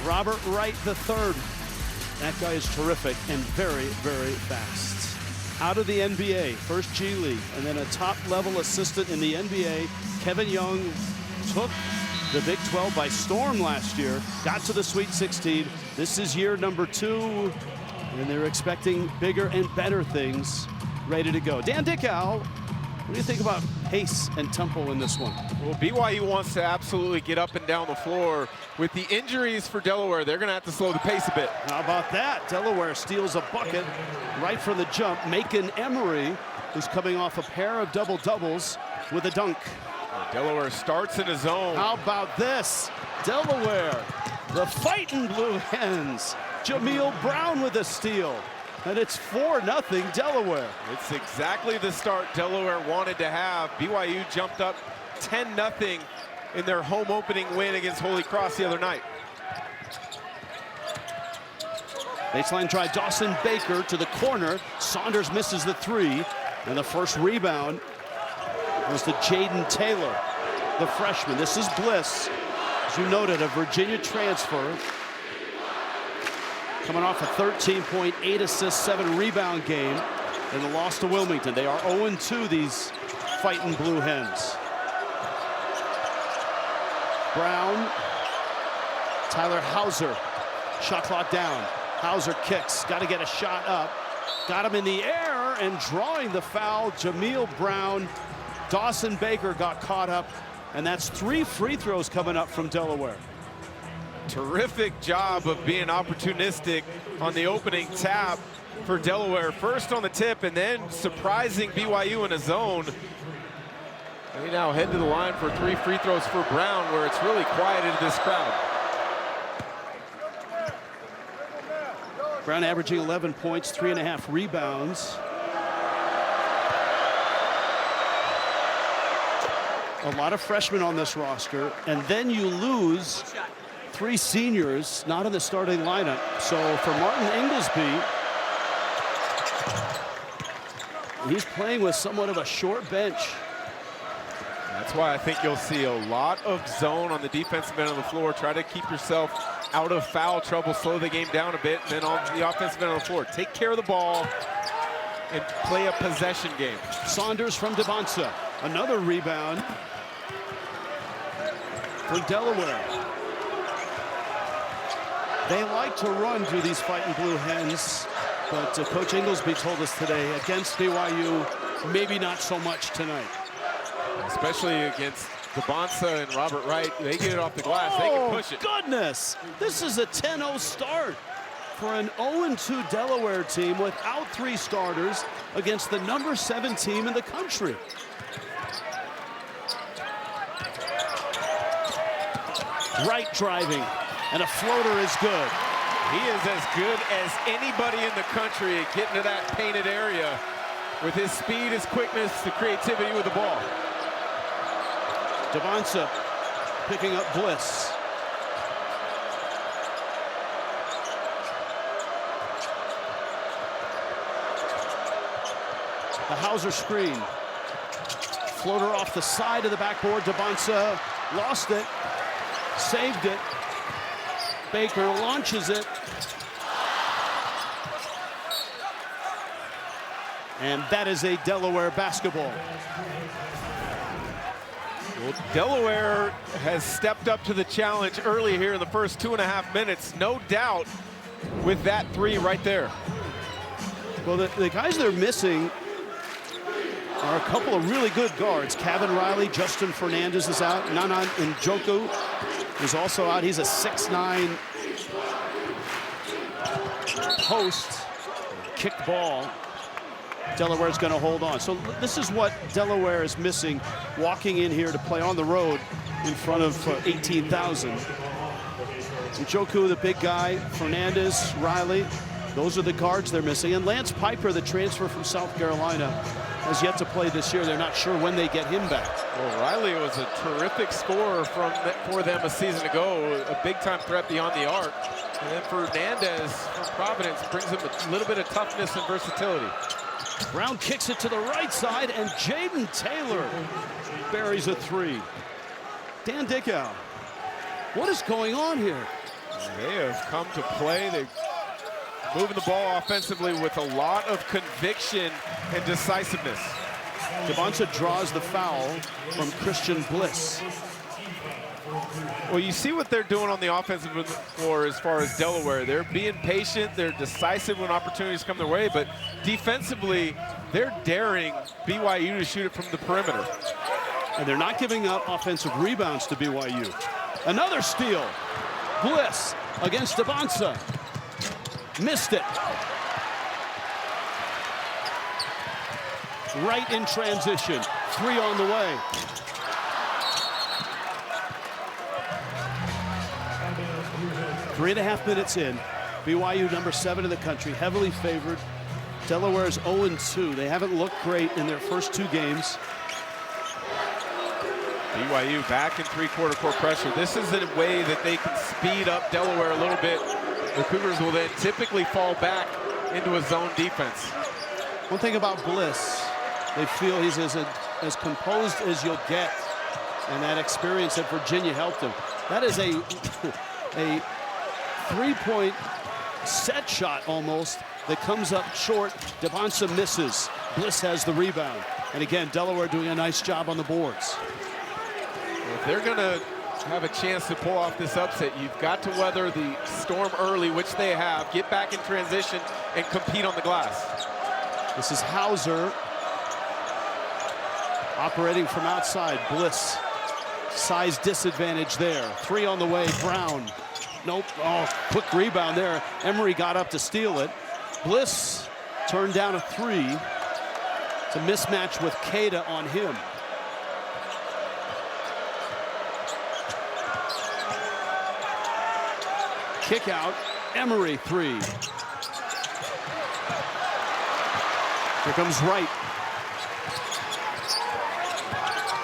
Robert Wright III. That guy is terrific and very, very fast. Out of the NBA, first G League, and then a top-level assistant in the NBA. Kevin Young took the Big 12 by storm last year, got to the Sweet 16. This is year number 2, and they're expecting bigger and better things. Ready to go. Dan Dickow, what do you think about pace and tempo in this one? Well, BYU wants to absolutely get up and down the floor. With the injuries for Delaware, they're going to have to slow the pace a bit. How about that? Delaware steals a bucket right from the jump. Macon Emery, who's coming off a pair of double-doubles with a dunk. Delaware starts in a zone. How about this? Delaware, the fighting Blue Hens. Jameel Brown with a steal. And it's 4-0 Delaware. It's exactly the start Delaware wanted to have. BYU jumped up 10-0 in their home opening win against Holy Cross the other night. Baseline drive, Dawson Baker to the corner. Saunders misses the 3. And the first rebound was to Jaden Taylor, the freshman. This is Bliss, as you noted, a Virginia transfer. Coming off a 13-point, 8 assist, 7 rebound game in the loss to Wilmington. They are 0-2, these fighting Blue Hens. Brown, Tyler Hauser, shot clock down. Hauser kicks, got to get a shot up. Got him in the air and drawing the foul, Jameel Brown. Dawson Baker got caught up, and that's 3 free throws coming up from Delaware. Terrific job of being opportunistic on the opening tap for Delaware. First on the tip and then surprising BYU in a zone. They now head to the line for 3 free throws for Brown, where it's really quieted this crowd. Brown averaging 11 points, 3.5 rebounds. A lot of freshmen on this roster, and then you lose 3 seniors not in the starting lineup. So for Martin Inglesby, he's playing with somewhat of a short bench. That's why I think you'll see a lot of zone on the defensive end of the floor. Try to keep yourself out of foul trouble, slow the game down a bit, and then on the offensive end of the floor, take care of the ball and play a possession game. Saunders from Devonsa, another rebound for Delaware. They like to run through these fighting Blue Hens, but Coach Inglesby told us today, against BYU, maybe not so much tonight. Especially against Devonsa and Robert Wright. They get it off the glass, they can push it. Goodness, this is a 10-0 start for an 0-2 Delaware team without 3 starters against the number 7 team in the country. Wright driving, and a floater is good. He is as good as anybody in the country at getting to that painted area with his speed, his quickness, the creativity with the ball. Devonsa picking up Bliss. The Hauser screen. Floater off the side of the backboard. Devonsa lost it, saved it. Baker launches it. And that is a Delaware basketball. Well, Delaware has stepped up to the challenge early here in the first 2.5 minutes. No doubt with that 3 right there. Well, the guys they're missing are a couple of really good guards. Kevin Riley, Justin Fernandez is out. Nanan Njoku is also out. He's a 6'9" post kick ball. Delaware's going to hold on. So this is what Delaware is missing, walking in here to play on the road in front of 18,000. Njoku, the big guy, Fernandez, Riley, those are the guards they're missing. And Lance Piper, the transfer from South Carolina, has yet to play this year. They're not sure when they get him back. Well, Riley was a terrific scorer for them a season ago, a big-time threat beyond the arc. And then Fernandez from Providence brings him a little bit of toughness and versatility. Brown kicks it to the right side, and Jaden Taylor buries a 3. Dan Dickow, what is going on here? They have come to play. They're moving the ball offensively with a lot of conviction and decisiveness. Devonta draws the foul from Christian Bliss. Well, you see what they're doing on the offensive floor as far as Delaware. They're being patient, they're decisive when opportunities come their way, but defensively, they're daring BYU to shoot it from the perimeter. And they're not giving up offensive rebounds to BYU. Another steal. Bliss against Devonta. Missed it. Right in transition. 3 on the way. Three and a half minutes in. BYU number 7 in the country, heavily favored. Delaware's 0-2. They haven't looked great in their first 2 games. BYU back in three-quarter court pressure. This is a way that they can speed up Delaware a little bit. The Cougars will then typically fall back into a zone defense. One thing about Bliss, they feel he's as composed as you'll get, and that experience at Virginia helped him. That is a three-point set shot almost that comes up short. Devonta misses. Bliss has the rebound. And again, Delaware doing a nice job on the boards. If they're going to have a chance to pull off this upset, you've got to weather the storm early, which they have, get back in transition, and compete on the glass. This is Hauser operating from outside. Bliss, size disadvantage there. 3 on the way, Brown. Nope, oh, quick rebound there. Emery got up to steal it. Bliss turned down a 3. It's a mismatch with Keita on him. Kick out, Emery 3. Here comes Wright.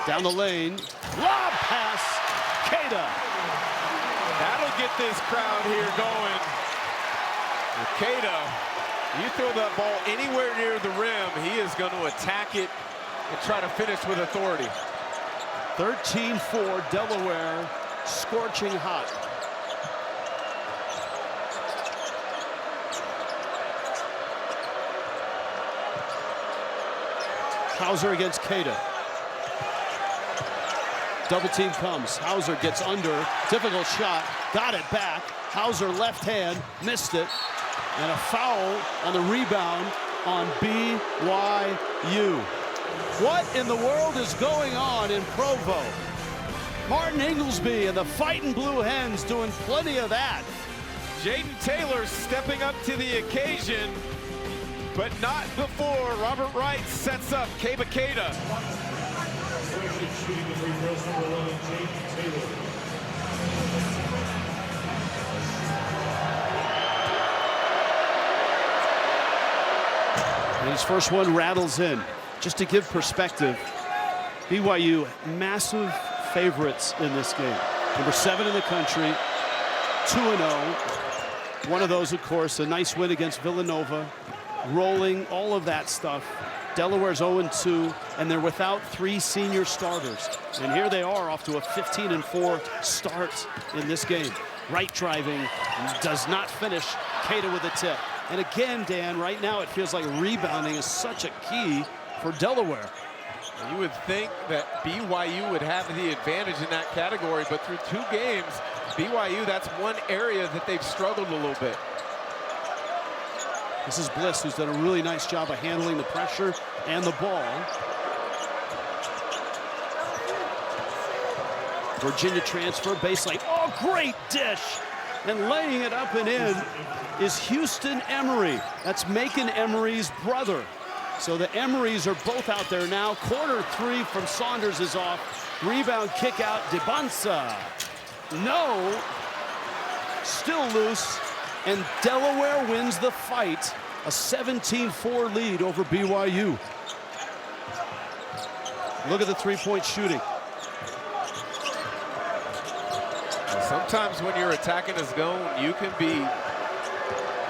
Down the lane, lob pass, Keita. That'll get this crowd here going. Keita, you throw that ball anywhere near the rim, he is going to attack it and try to finish with authority. 13-4, Delaware, scorching hot. Hauser against Keita. Double team comes. Hauser gets under. Difficult shot. Got it back. Hauser left hand. Missed it. And a foul on the rebound on BYU. What in the world is going on in Provo? Martin Inglesby and the fighting Blue Hens doing plenty of that. Jaden Taylor stepping up to the occasion, but not before Robert Wright sets up Keita. And his first one rattles in. Just to give perspective, BYU massive favorites in this game. Number 7 in the country, 2-0. One of those, of course, a nice win against Villanova. Rolling, all of that stuff. Delaware's 0-2, and they're without 3 senior starters. And here they are off to a 15-4 start in this game. Wright driving, does not finish. Keita with a tip. And again, Dan, right now it feels like rebounding is such a key for Delaware. You would think that BYU would have the advantage in that category, but through 2 games, BYU, that's one area that they've struggled a little bit. This is Bliss, who's done a really nice job of handling the pressure and the ball. Virginia transfer, baseline. Oh, great dish! And laying it up and in is Houston Emery. That's Macon Emery's brother. So the Emerys are both out there now. Corner 3 from Saunders is off. Rebound kick out, Devonta. No. Still loose. And Delaware wins the fight. A 17-4 lead over BYU. Look at the 3-point shooting. Sometimes when you're attacking a zone, you can be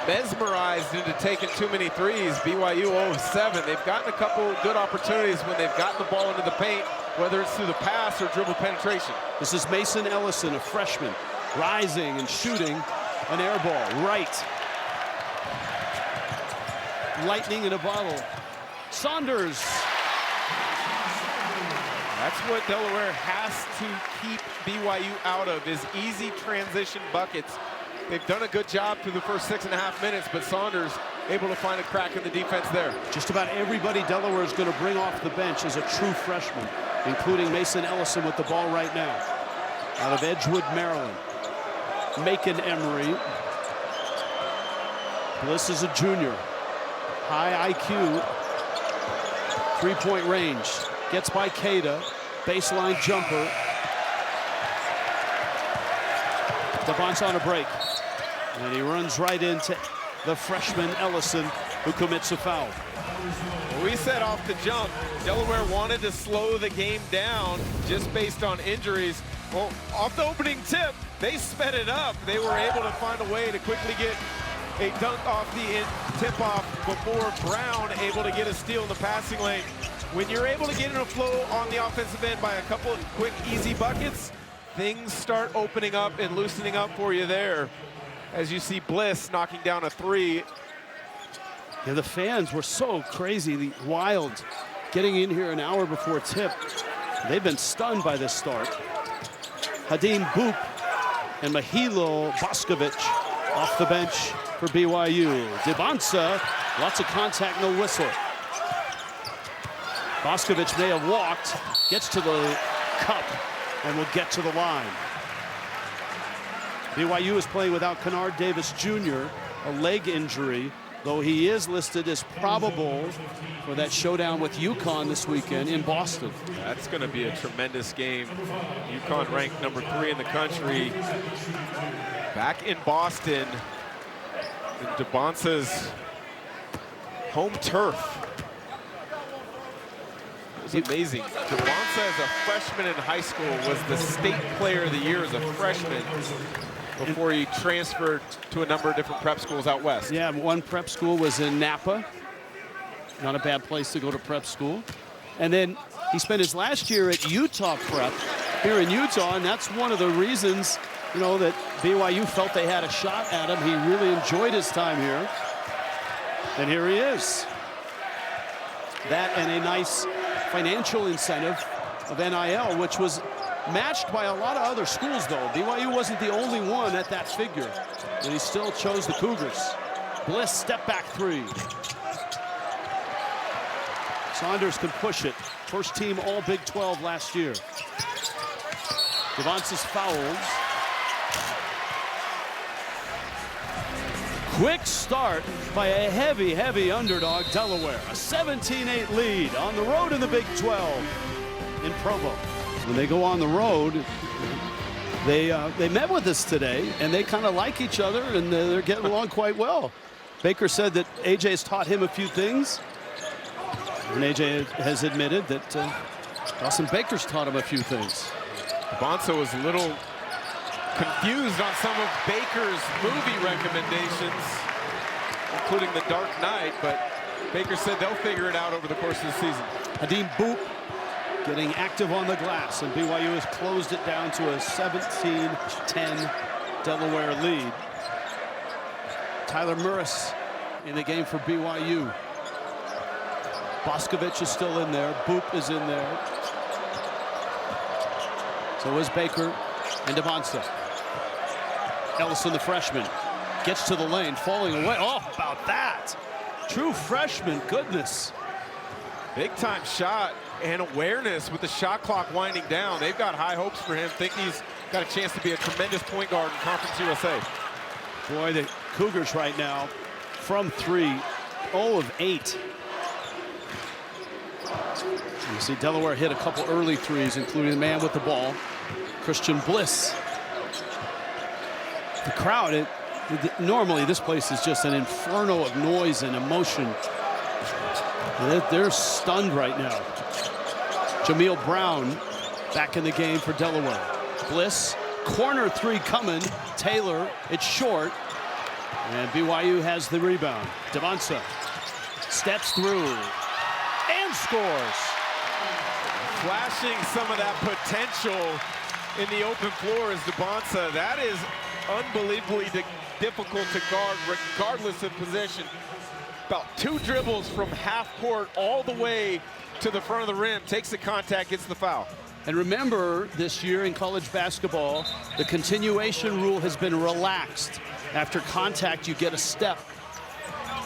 mesmerized into taking too many threes. BYU 0-7. They've gotten a couple good opportunities when they've gotten the ball into the paint, whether it's through the pass or dribble penetration. This is Mason Ellison, a freshman, rising and shooting. An air ball, right. Lightning in a bottle. Saunders. That's what Delaware has to keep BYU out of, is easy transition buckets. They've done a good job through the first 6.5 minutes, but Saunders able to find a crack in the defense there. Just about everybody Delaware is going to bring off the bench is a true freshman, including Mason Ellison with the ball right now. Out of Edgewood, Maryland. Macon Emery. Bliss is a junior. High IQ. Three-point range. Gets by Cada. Baseline jumper. Devon's on a break. And he runs right into the freshman Ellison, who commits a foul. Well, we said off the jump, Delaware wanted to slow the game down just based on injuries. Well, off the opening tip, they sped it up. They were able to find a way to quickly get a dunk off the tip-off before Brown able to get a steal in the passing lane. When you're able to get in a flow on the offensive end by a couple of quick, easy buckets, things start opening up and loosening up for you there. As you see Bliss knocking down a three. Yeah, the fans were so crazy, wild, getting in here an hour before tip. They've been stunned by this start. Hadim Boop and Mahilo Boskovic off the bench for BYU. Dibonsa, lots of contact, no whistle. Boskovic may have walked, gets to the cup, and will get to the line. BYU is playing without Kennard Davis Jr., a leg injury, though he is listed as probable for that showdown with UConn this weekend in Boston. That's going to be a tremendous game. UConn ranked number 3 in the country. Back in Boston, in Debonsa's home turf. It was amazing. Debonsa, as a freshman in high school, was the state player of the year as a freshman before he transferred to a number of different prep schools out west. Yeah, one prep school was in Napa. Not a bad place to go to prep school. And then he spent his last year at Utah Prep here in Utah, and that's one of the reasons, you know, that BYU felt they had a shot at him. He really enjoyed his time here. And here he is. That and a nice financial incentive of NIL, which was matched by a lot of other schools, though. BYU wasn't the only one at that figure, and he still chose the Cougars. Bliss, step back three. Saunders can push it. First team all Big 12 last year. Devon's fouls. Quick start by a heavy, heavy underdog, Delaware. A 17-8 lead on the road in the Big 12 in Provo. When they go on the road, they met with us today, and they kind of like each other, and they're getting along quite well. Baker said that AJ has taught him a few things, and AJ has admitted that Dawson Baker's taught him a few things. Bonso was a little confused on some of Baker's movie recommendations, including The Dark Knight, but Baker said they'll figure it out over the course of the season. Hadim Boop getting active on the glass, and BYU has closed it down to a 17-10 Delaware lead. Tyler Murris in the game for BYU. Boskovic is still in there. Boop is in there. So is Baker and Devonsa. Ellison, the freshman, gets to the lane, falling away. Oh, about that. True freshman, goodness. Big time shot and awareness with the shot clock winding down. They've got high hopes for him. Think he's got a chance to be a tremendous point guard in Conference USA. Boy, the Cougars right now from 3, 0 of 8. You see Delaware hit a couple early threes, including the man with the ball, Christian Bliss. The crowd, normally this place is just an inferno of noise and emotion. They're stunned right now. Jameel Brown back in the game for Delaware. Bliss, corner three coming. Taylor, it's short. And BYU has the rebound. Devonsa steps through and scores. Flashing some of that potential in the open floor is Devonsa. That is unbelievably difficult to guard regardless of possession. About 2 dribbles from half court all the way to the front of the rim, takes the contact, gets the foul. And remember, this year in college basketball, the continuation rule has been relaxed. After contact, you get a step.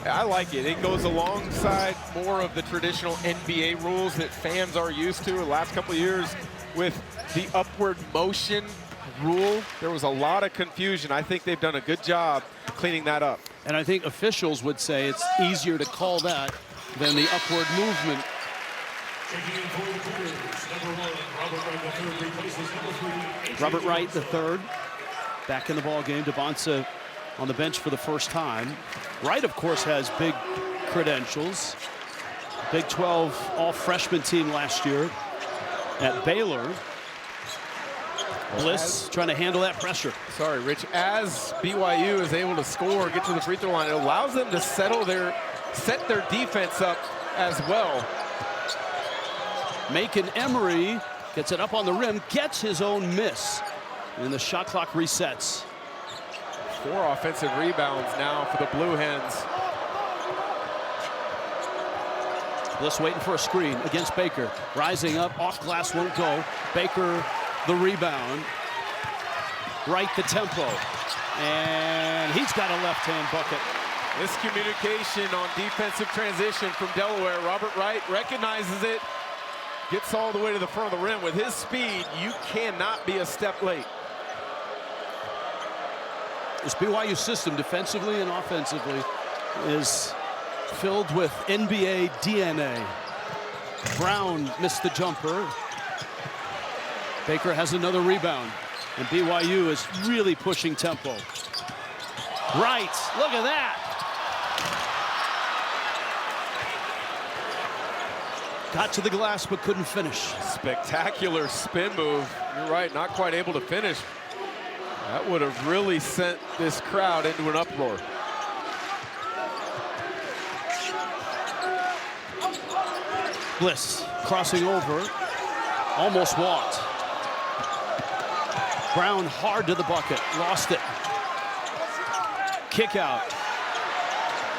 I like it. It goes alongside more of the traditional NBA rules that fans are used to the last couple of years with the upward motion rule. There was a lot of confusion. I think they've done a good job cleaning that up. And I think officials would say it's easier to call that than the upward movement. Robert Wright, the third, back in the ball game. DeBonsa on the bench for the first time. Wright, of course, has big credentials. Big 12 all-freshman team last year at Baylor. Bliss trying to handle that pressure. Sorry, Rich. As BYU is able to score, get to the free throw line, it allows them to set their defense up as well. Macon Emery gets it up on the rim, gets his own miss, and the shot clock resets. 4 offensive rebounds now for the Blue Hens. Bliss waiting for a screen against Baker. Rising up, off glass won't go. Baker the rebound. Right the tempo. And he's got a left-hand bucket. Miscommunication on defensive transition from Delaware. Robert Wright recognizes it. Gets all the way to the front of the rim. With his speed, you cannot be a step late. This BYU system, defensively and offensively, is filled with NBA DNA. Brown missed the jumper. Baker has another rebound, and BYU is really pushing tempo. Right, look at that. Got to the glass, but couldn't finish. Spectacular spin move. You're right, not quite able to finish. That would have really sent this crowd into an uproar. Bliss crossing over, almost walked. Brown hard to the bucket, lost it. Kick out.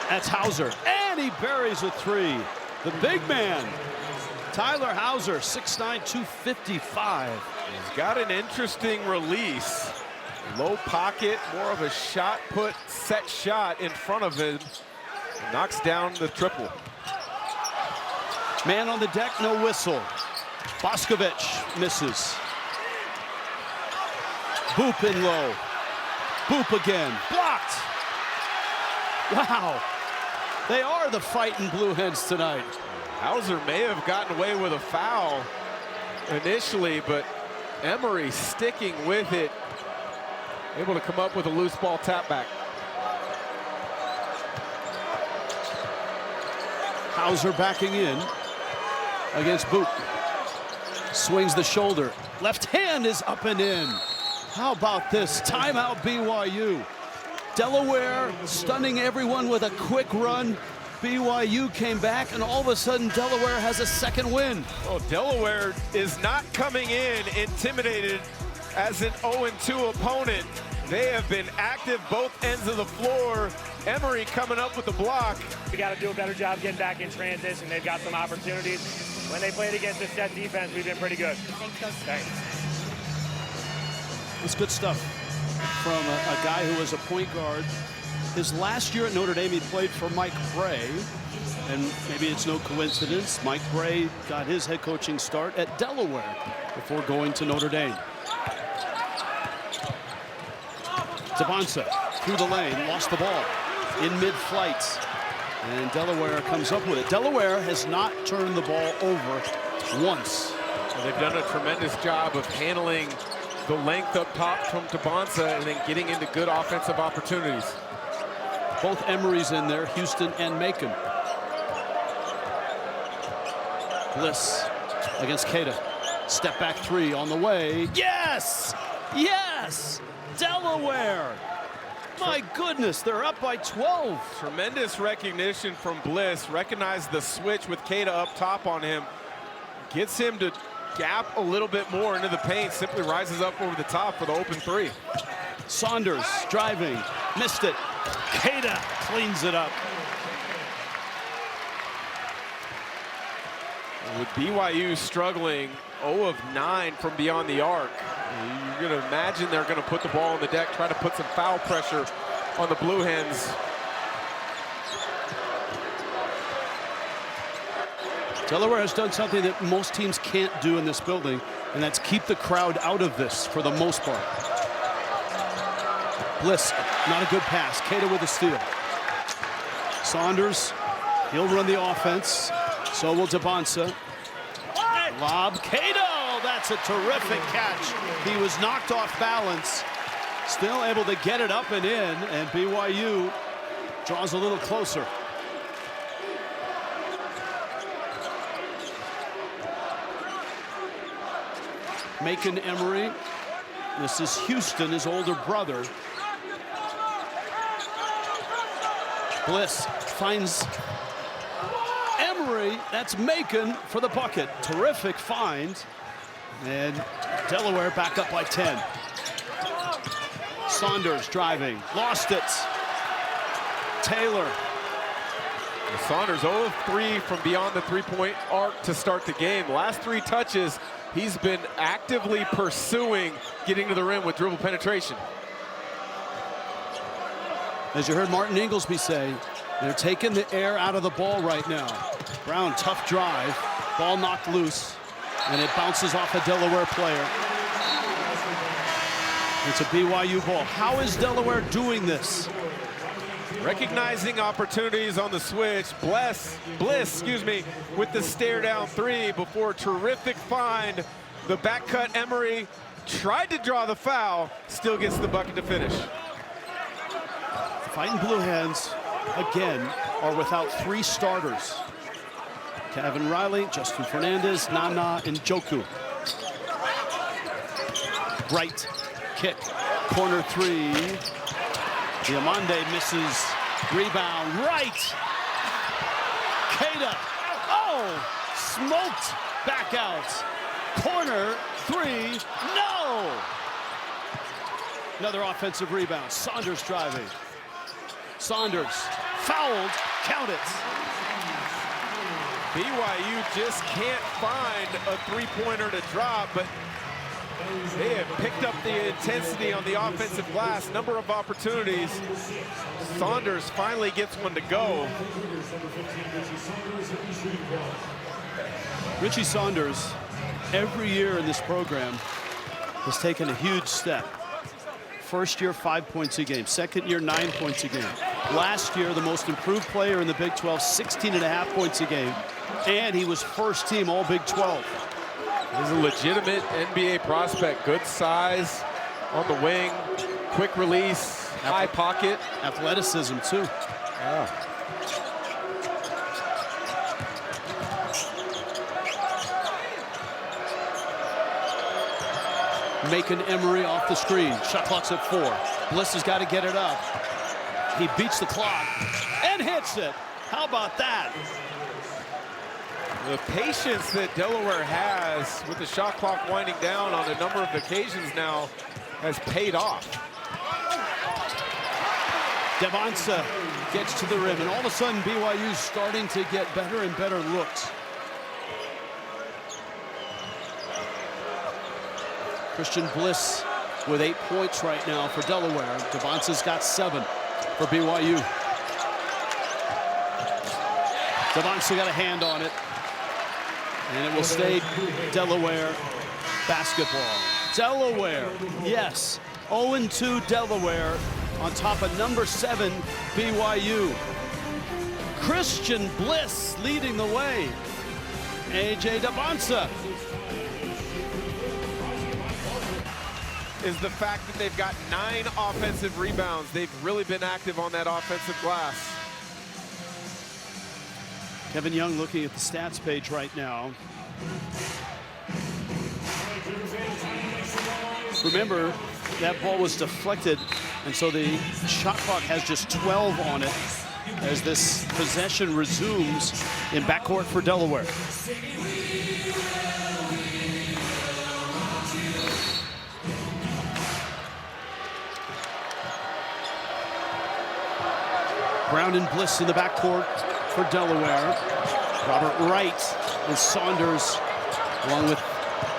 That's Hauser, and he buries a 3. The big man, Tyler Hauser, 6'9", 255. He's got an interesting release. Low pocket, more of a shot put, set shot in front of him. Knocks down the triple. Man on the deck, no whistle. Boscovich misses. Boop in low. Boop again. Blocked. Wow. They are the fighting Blue Hens tonight. Hauser may have gotten away with a foul initially, but Emery sticking with it. Able to come up with a loose ball tap back. Hauser backing in against Boop. Swings the shoulder. Left hand is up and in. How about this? Timeout BYU. Delaware stunning everyone with a quick run. BYU came back, and all of a sudden Delaware has a second win. Well, Delaware is not coming in intimidated as an 0-2 opponent. They have been active both ends of the floor. Emery coming up with the block. We got to do a better job getting back in transition. They've got some opportunities. When they played against a set defense, we've been pretty good. Thanks. It's good stuff from a guy who was a point guard. His last year at Notre Dame, he played for Mike Bray. And maybe it's no coincidence, Mike Bray got his head coaching start at Delaware before going to Notre Dame. DeBonsa through the lane, lost the ball in mid-flight. And Delaware comes up with it. Delaware has not turned the ball over once. Well, they've done a tremendous job of handling the length up top from DeBonsa and then getting into good offensive opportunities. Both Emery's in there, Houston and Macon. Bliss against Keita. Step back 3 on the way. Yes! Yes! Delaware! My goodness, they're up by 12. Tremendous recognition from Bliss. Recognized the switch with Keita up top on him. Gets him to gap a little bit more into the paint. Simply rises up over the top for the open 3. Saunders driving, missed it. Queta cleans it up. With BYU struggling 0 of 9 from beyond the arc, you're going to imagine they're going to put the ball on the deck, try to put some foul pressure on the Blue Hens. Delaware has done something that most teams can't do in this building, and that's keep the crowd out of this for the most part. Bliss, not a good pass. Queta with a steal. Saunders, he'll run the offense. So will Dabonsa. Lob, Queta, that's a terrific catch. He was knocked off balance. Still able to get it up and in, and BYU draws a little closer. Macon Emery. This is Houston, his older brother. Bliss finds Emery. That's Macon for the bucket. Terrific find. And Delaware back up by 10. Saunders driving. Lost it. Taylor. Saunders 0 of 3 from beyond the three-point arc to start the game. Last 3 touches, he's been actively pursuing getting to the rim with dribble penetration. As you heard Martin Inglesby say, they're taking the air out of the ball right now. Brown, tough drive. Ball knocked loose, and it bounces off a Delaware player. It's a BYU ball. How is Delaware doing this? Recognizing opportunities on the switch. Bliss, with the stare down 3 before a terrific find. The back cut, Emery tried to draw the foul, still gets the bucket to finish. Fighting Blue Hens, again, are without 3 starters. Kevin Riley, Justin Fernandez, Nana, and Joku. Right, kick, corner 3. Diamande misses, rebound, right. Queta, oh, smoked back out. Corner 3, no. Another offensive rebound, Saunders driving. Saunders, fouled, count it. BYU just can't find a three-pointer to drop, but they have picked up the intensity on the offensive glass. Number of opportunities. Saunders finally gets one to go. Richie Saunders, every year in this program, has taken a huge step. First year, 5 points a game. Second year, 9 points a game. Last year, the most improved player in the Big 12, 16.5 points a game. And he was first team all Big 12. He's a legitimate NBA prospect. Good size on the wing, quick release, high pocket. Athleticism, too. Yeah. Macon Emery off the screen. Shot clock's at 4. Bliss has got to get it up. He beats the clock and hits it. How about that? The patience that Delaware has with the shot clock winding down on a number of occasions now has paid off. Dabonsa gets to the rim, and all of a sudden BYU's starting to get better and better looks. Christian Bliss with 8 points right now for Delaware. Dabonsa's got 7 for BYU. Dabonsa got a hand on it, and it will stay Delaware basketball. Delaware, yes, 0-2 Delaware on top of number 7 BYU. Christian Bliss leading the way. A.J. Dabonsa. Is the fact that they've got 9 offensive rebounds. They've really been active on that offensive glass. Kevin Young looking at the stats page right now. Remember, that ball was deflected, and so the shot clock has just 12 on it as this possession resumes in backcourt for Delaware. Brown and Bliss in the backcourt for Delaware. Robert Wright and Saunders along with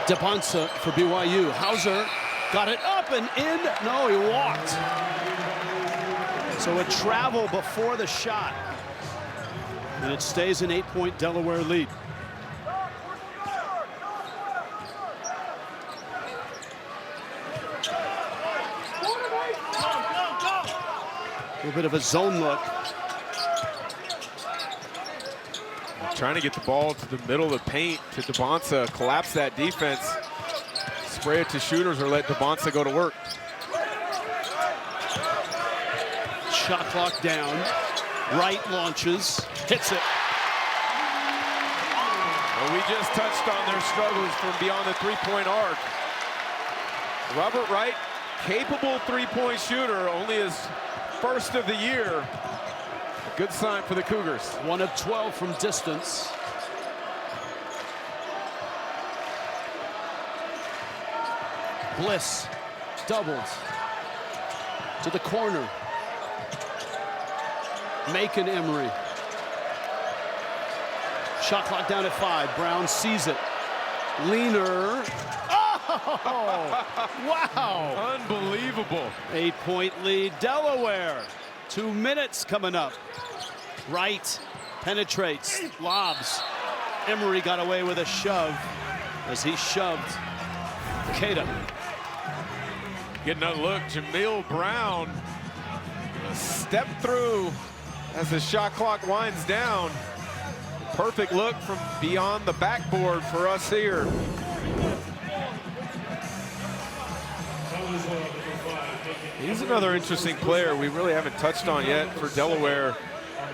DeBonsa for BYU. Hauser got it up and in. No, he walked. So a travel before the shot. And it stays an 8-point Delaware lead. A little bit of a zone look. Trying to get the ball to the middle of the paint to DeBonsa, collapse that defense, spray it to shooters or let DeBonsa go to work. Shot clock down. Wright launches, hits it. Well, we just touched on their struggles from beyond the three-point arc. Robert Wright, capable three-point shooter, only his first of the year. A good sign for the Cougars. 1 of 12 from distance. Bliss doubled to the corner. Macon Emery. Shot clock down at 5. Brown sees it. Leaner. Oh, wow. Unbelievable. 8-point lead, Delaware. 2 minutes coming up. Wright penetrates, lobs. Emery got away with a shove as he shoved Keita. Getting a look, Jamil Brown. Step through as the shot clock winds down. Perfect look from beyond the backboard for us here. He's another interesting player we really haven't touched on yet for Delaware.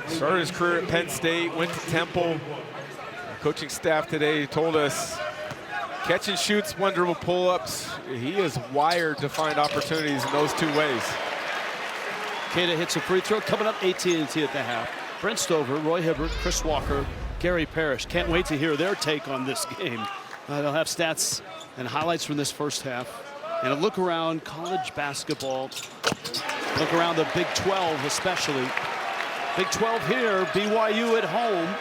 Started his career at Penn State, went to Temple. Our coaching staff today told us catch and shoots, one dribble pull-ups. He is wired to find opportunities in those 2 ways. Keita hits a free throw, coming up AT&T at the half. Brent Stover, Roy Hibbert, Chris Walker, Gary Parrish. Can't wait to hear their take on this game. They'll have stats and highlights from this first half. And a look around college basketball. Look around the Big 12 especially. Big 12 here, BYU at home.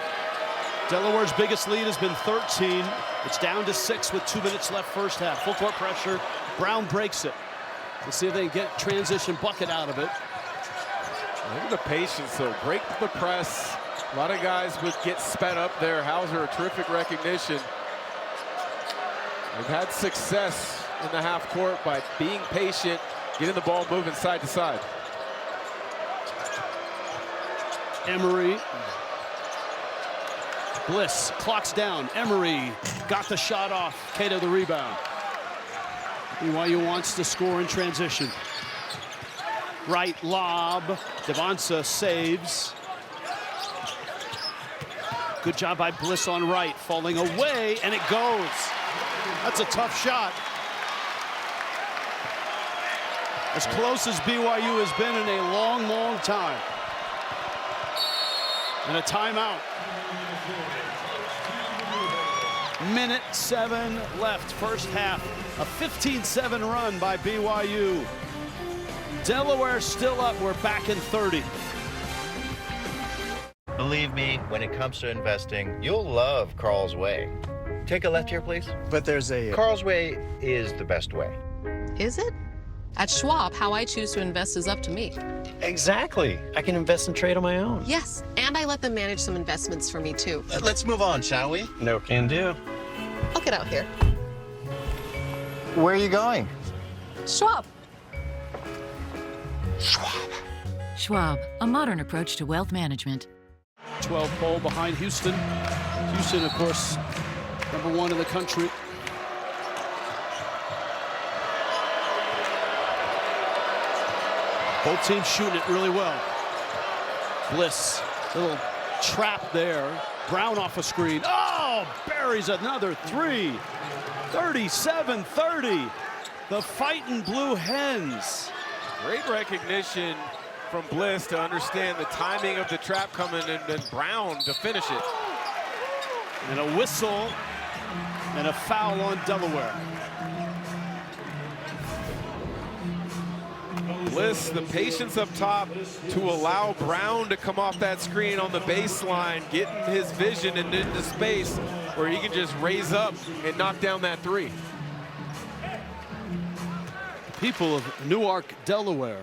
Delaware's biggest lead has been 13. It's down to 6 with 2 minutes left first half. Full court pressure. Brown breaks it. Let's see if they can get transition bucket out of it. Look at the patience though. Break the press. A lot of guys would get sped up there. Hauser, a terrific recognition. They've had success in the half court by being patient, getting the ball moving side to side. Emery. Bliss clocks down. Emery got the shot off. Keita the rebound. BYU wants to score in transition. Right lob. DeBonsa saves. Good job by Bliss on Wright. Falling away, and it goes. That's a tough shot. As close as BYU has been in a long, long time. And a timeout. Minute 7 left, first half. A 15-7 run by BYU. Delaware still up, we're back in 30. Believe me, when it comes to investing, you'll love Carl's Way. Take a left here, please. But there's a... Carl's Way is the best way. Is it? At Schwab, how I choose to invest is up to me. Exactly. I can invest and trade on my own. Yes, and I let them manage some investments for me, too. Let's move on, shall we? No can do. I'll get out here. Where are you going? Schwab. Schwab, a modern approach to wealth management. 12 pole behind Houston. Houston, of course, #1 in the country. Both teams shooting it really well. Bliss, little trap there. Brown off a screen. Oh, buries another 3. 37-30. The fighting Blue Hens. Great recognition from Bliss to understand the timing of the trap coming, and then Brown to finish it. And a whistle and a foul on Delaware. Bliss, the patience up top to allow Brown to come off that screen on the baseline, getting his vision into space where he can just raise up and knock down that three. People of Newark, Delaware,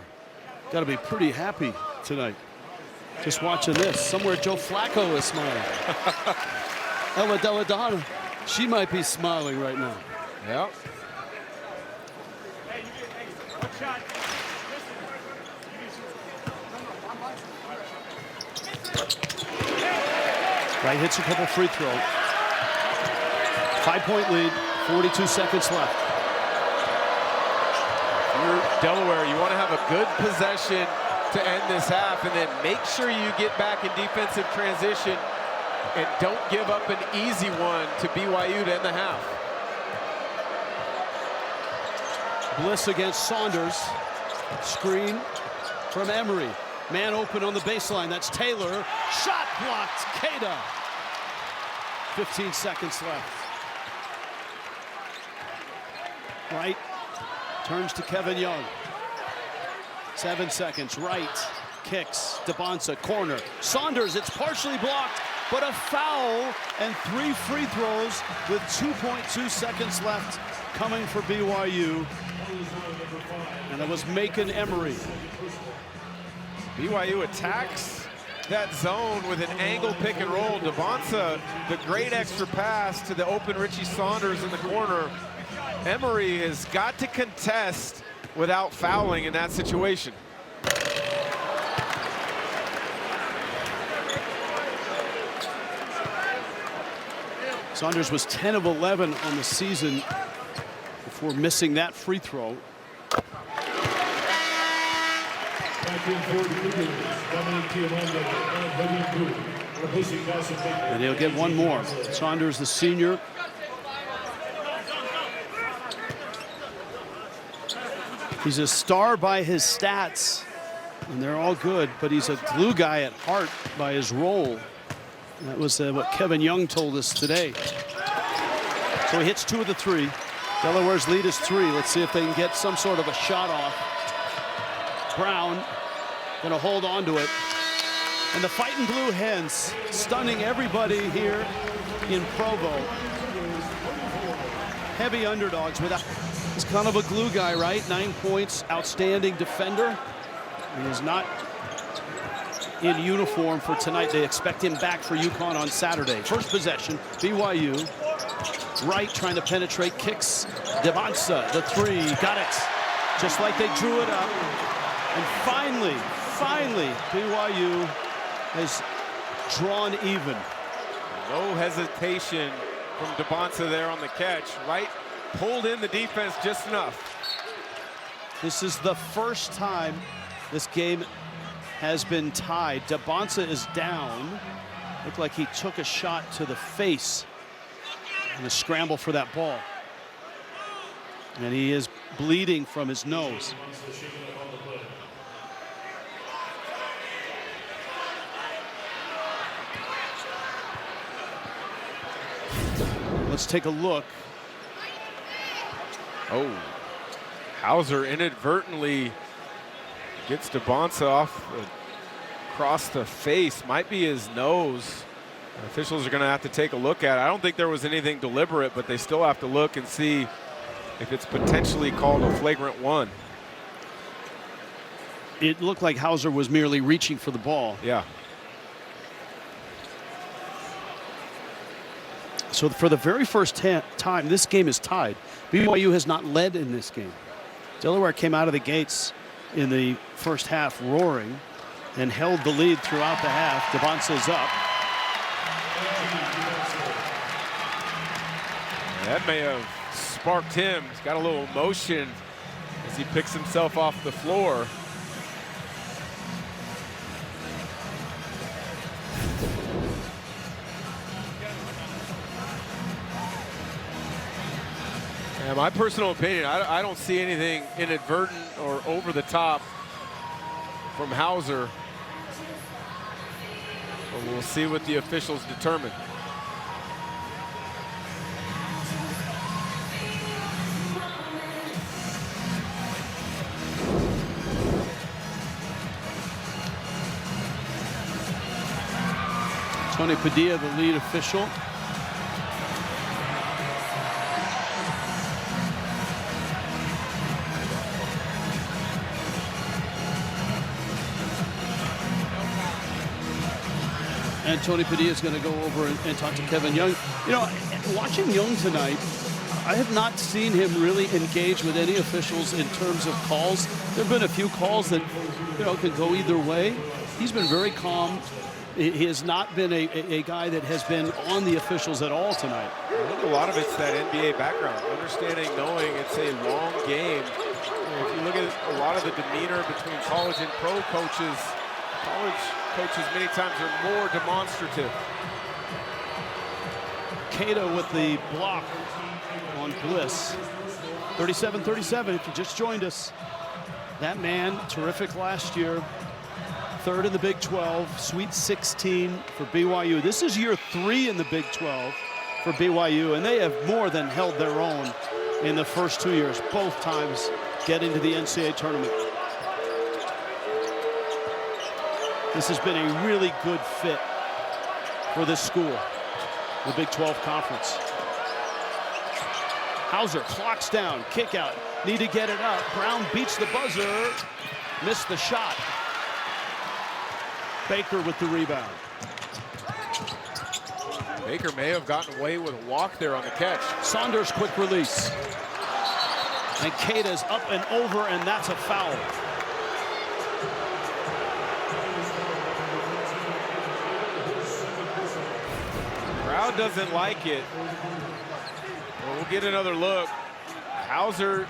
got to be pretty happy tonight. Just watching this. Somewhere Joe Flacco is smiling. Ella Deladonna, she might be smiling right now. Yep. Wright hits a couple free throws. 5-point lead, 42 seconds left. If you're Delaware, you want to have a good possession to end this half, and then make sure you get back in defensive transition and don't give up an easy one to BYU to end the half. Bliss against Saunders. Screen from Emery. Man open on the baseline. That's Taylor. Shot blocked. Cada. 15 seconds left. Wright turns to Kevin Young. 7 seconds. Wright kicks. DeBonsa corner. Saunders, it's partially blocked, but a foul and 3 free throws with 2.2 seconds left coming for BYU. And it was Macon Emery. BYU attacks that zone with an angle pick and roll. DeBonsa, the great extra pass to the open Richie Saunders in the corner. Emery has got to contest without fouling in that situation. Saunders was 10 of 11 on the season before missing that free throw. And he'll get one more. Saunders, the senior. He's a star by his stats, and they're all good, but he's a glue guy at heart by his role. That was what Kevin Young told us today. So he hits 2 of the 3. Delaware's lead is 3. Let's see if they can get some sort of a shot off. Brown going to hold on to it. And the fighting Blue Hens stunning everybody here in Provo. Heavy underdogs without. He's kind of a glue guy, right? 9 points, outstanding defender. He is not in uniform for tonight. They expect him back for UConn on Saturday. First possession, BYU. Wright trying to penetrate, kicks. DeBonsa, the 3, got it. Just like they drew it up. And finally, BYU has drawn even. No hesitation from DeBonsa there on the catch. Wright pulled in the defense just enough. This is the first time this game has been tied. DeBonsa is down. Looked like he took a shot to the face in the scramble for that ball. And he is bleeding from his nose. Let's take a look. Oh, Hauser inadvertently gets DeBonsa off across the face. Might be his nose. Officials are going to have to take a look at it. I don't think there was anything deliberate, but they still have to look and see if it's potentially called a flagrant 1. It looked like Hauser was merely reaching for the ball. Yeah. So for the very first time, this game is tied. BYU has not led in this game. Delaware came out of the gates in the first half roaring and held the lead throughout the half. DeBonsa's up. That may have sparked him. He's got a little emotion as he picks himself off the floor. Yeah, my personal opinion, I don't see anything inadvertent or over the top from Hauser. But we'll see what the officials determine. Tony Padilla, the lead official. And Tony Padilla is going to go over and talk to Kevin Young. You know, watching Young tonight, I have not seen him really engage with any officials in terms of calls. There have been a few calls that, you know, can go either way. He's been very calm. He has not been a guy that has been on the officials at all tonight. I think a lot of it's that NBA background, understanding, knowing it's a long game. If you look at a lot of the demeanor between college and pro coaches, college coaches many times are more demonstrative. Cato with the block on Bliss. 37-37 if you just joined us. That man, terrific last year. Third in the Big 12, Sweet 16 for BYU. This is year 3 in the Big 12 for BYU, and they have more than held their own in the first 2 years, both times getting to the NCAA tournament. This has been a really good fit for this school, the Big 12 Conference. Hauser clocks down, kick out, need to get it up. Brown beats the buzzer, missed the shot. Baker with the rebound. Baker may have gotten away with a walk there on the catch. Saunders quick release. And Keita's up and over, and that's a foul. Crowd doesn't like it. Well, we'll get another look. Hauser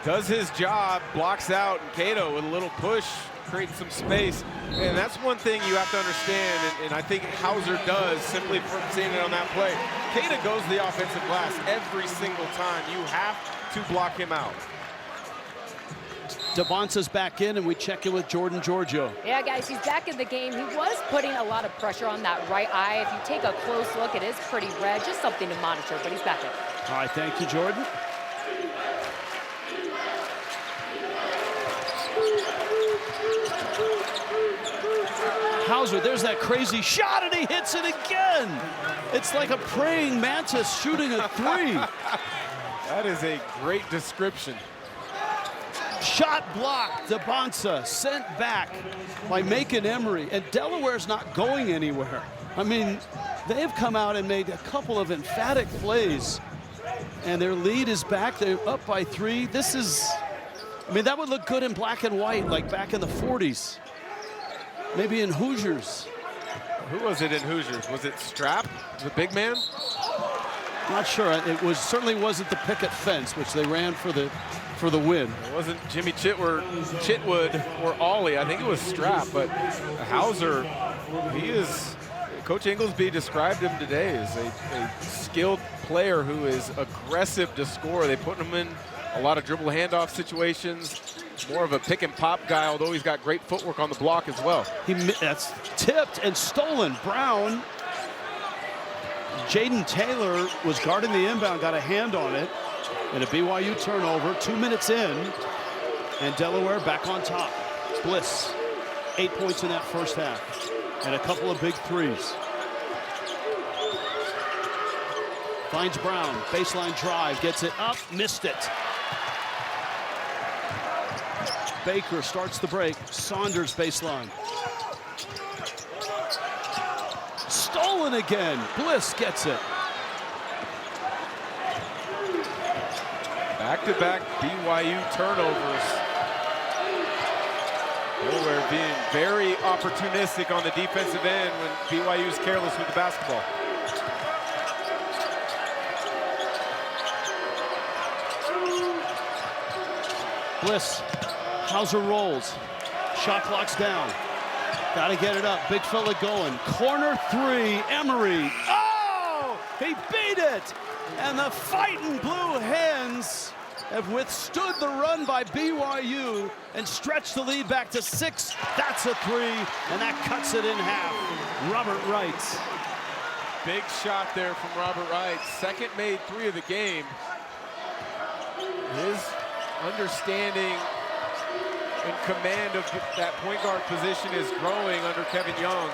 does his job, blocks out, and Cato with a little push creates some space. And that's one thing you have to understand, and I think Hauser does simply from seeing it on that play. Cato goes to the offensive glass every single time. You have to block him out. Devonta's back in, and we check in with Jordan Giorgio. Yeah, guys, he's back in the game. He was putting a lot of pressure on that right eye. If you take a close look, it is pretty red. Just something to monitor, but he's back in. All right, thank you, Jordan. Hauser, there's that crazy shot, and he hits it again. It's like a praying mantis shooting a three. That is a great description. Shot blocked, Devonta sent back by Macon Emery, and Delaware's not going anywhere. I mean, they've come out and made a couple of emphatic plays, and their lead is back. They're up by 3. This is, I mean, that would look good in black and white, like back in the 40s. Maybe in Hoosiers. Who was it in Hoosiers? Was it Strap, the big man? Not sure. It was certainly wasn't the picket fence, which they ran for the win. It wasn't Jimmy Chitwood or Ollie. I think it was Strap, but Hauser, he is, Coach Inglesby described him today as a skilled player who is aggressive to score. They put him in a lot of dribble handoff situations, more of a pick and pop guy, although he's got great footwork on the block as well. That's tipped and stolen. Brown, Jaden Taylor was guarding the inbound, got a hand on it. And a BYU turnover, 2 minutes in, and Delaware back on top. Bliss, 8 points in that first half, and a couple of big threes. Finds Brown, baseline drive, gets it up, missed it. Baker starts the break, Saunders baseline. Stolen again, Bliss gets it. Back-to-back BYU turnovers. Delaware being very opportunistic on the defensive end when BYU's careless with the basketball. Bliss, Hauser rolls, shot clock's down. Gotta get it up, big fella going. Corner 3, Emery. Oh, he beat it! And the fighting Blue Hens have withstood the run by BYU and stretched the lead back to 6. That's a 3, and that cuts it in half. Robert Wright. Big shot there from Robert Wright. Second made 3 of the game. His understanding and command of that point guard position is growing under Kevin Young.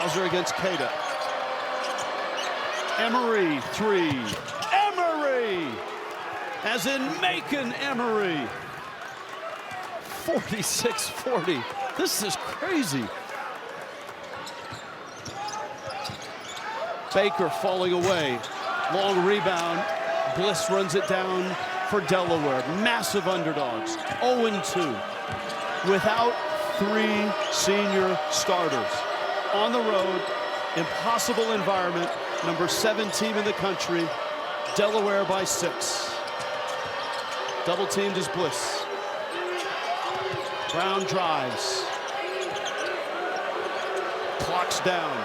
Hauser against Cada. Emery, 3. Emery! As in Macon Emery. 46-40. This is crazy. Baker falling away. Long rebound. Bliss runs it down for Delaware. Massive underdogs. 0-2. Without 3 senior starters. On the road, impossible environment. Number 7 team in the country. Delaware by 6. Double teamed is Bliss. Brown drives. Clock's down.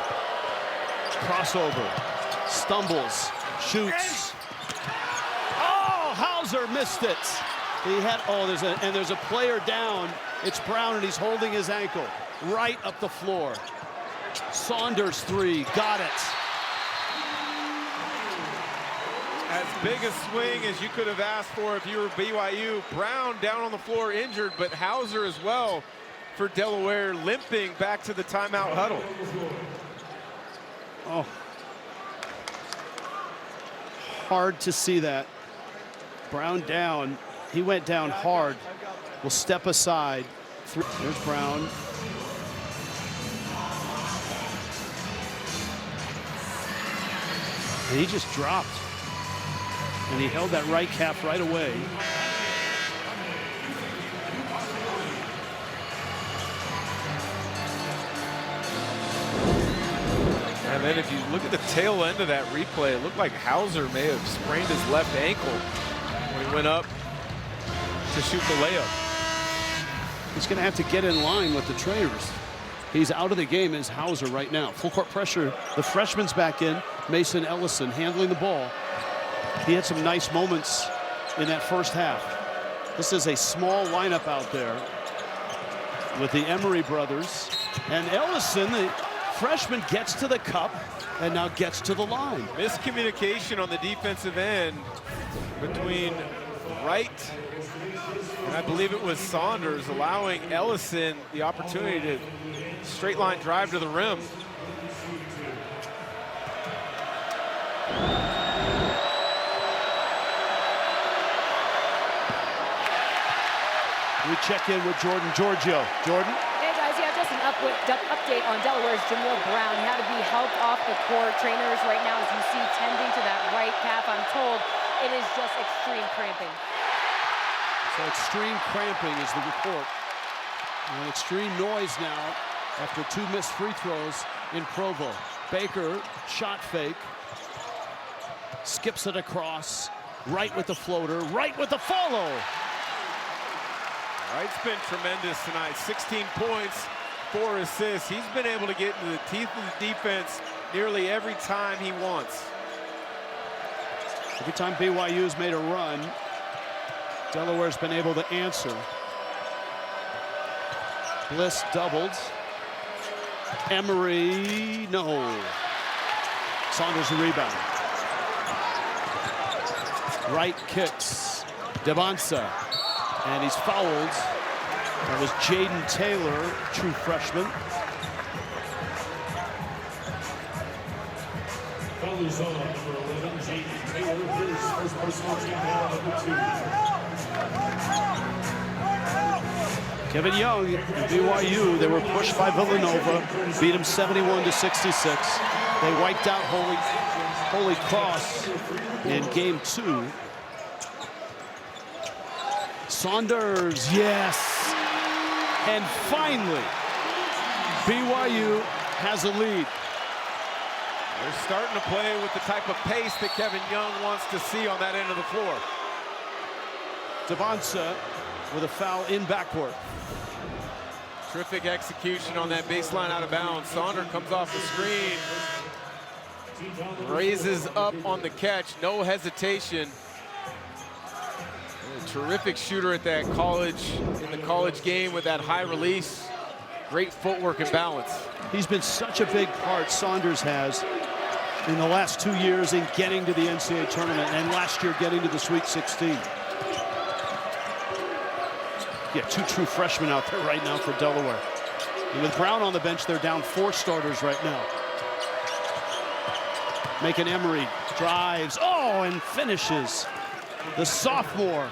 Crossover. Stumbles. Shoots. Oh, Hauser missed it. He had, there's a player down. It's Brown, and he's holding his ankle right up the floor. Saunders, 3, got it. As big a swing as you could have asked for if you were BYU. Brown down on the floor injured, but Hauser as well for Delaware, limping back to the timeout huddle. Oh. Hard to see that. Brown down. He went down hard. Will step aside. There's Brown. And he just dropped. And he held that right calf right away. And then if you look at the tail end of that replay, it looked like Hauser may have sprained his left ankle when he went up to shoot the layup. He's going to have to get in line with the trainers. He's out of the game is Hauser right now. Full court pressure. The freshman's back in. Mason Ellison handling the ball. He had some nice moments in that first half. This is a small lineup out there with the Emery brothers. And Ellison, the freshman, gets to the cup and now gets to the line. Miscommunication on the defensive end between Wright and I believe it was Saunders, allowing Ellison the opportunity to straight line drive to the rim. We check in with Jordan Giorgio. Jordan? Hey guys, yeah, just an update on Delaware's Jamil Brown. He had to be helped off the court. Trainers right now, as you see, tending to that right calf. I'm told it is just extreme cramping. So extreme cramping is the report. And extreme noise now after 2 missed free throws in Provo. Baker, shot fake. Skips it across. Right with the floater. Right with the follow. Wright's been tremendous tonight. 16 points, 4 assists. He's been able to get into the teeth of the defense nearly every time he wants. Every time BYU has made a run, Delaware's been able to answer. Bliss doubled. Emery, no. Saunders the rebound. Wright kicks. Devansa. And he's fouled. That was Jaden Taylor, true freshman. Foul is on number 11, Jaden Taylor. His first personal team foul, number 2. Kevin Young and BYU, they were pushed by Villanova, beat them 71-66. They wiped out Holy Cross in game 2. Saunders, yes. And finally, BYU has a lead. They're starting to play with the type of pace that Kevin Young wants to see on that end of the floor. Devansa with a foul in backcourt. Terrific execution on that baseline out of bounds. Saunders comes off the screen, raises up on the catch, no hesitation. A terrific shooter at that college, in the college game with that high release. Great footwork and balance. He's been such a big part, Saunders has, in the last 2 years in getting to the NCAA tournament and last year getting to the Sweet 16. Yeah, 2 true freshmen out there right now for Delaware. And with Brown on the bench, they're down 4 starters right now. Macon Emery drives, and finishes. The sophomore.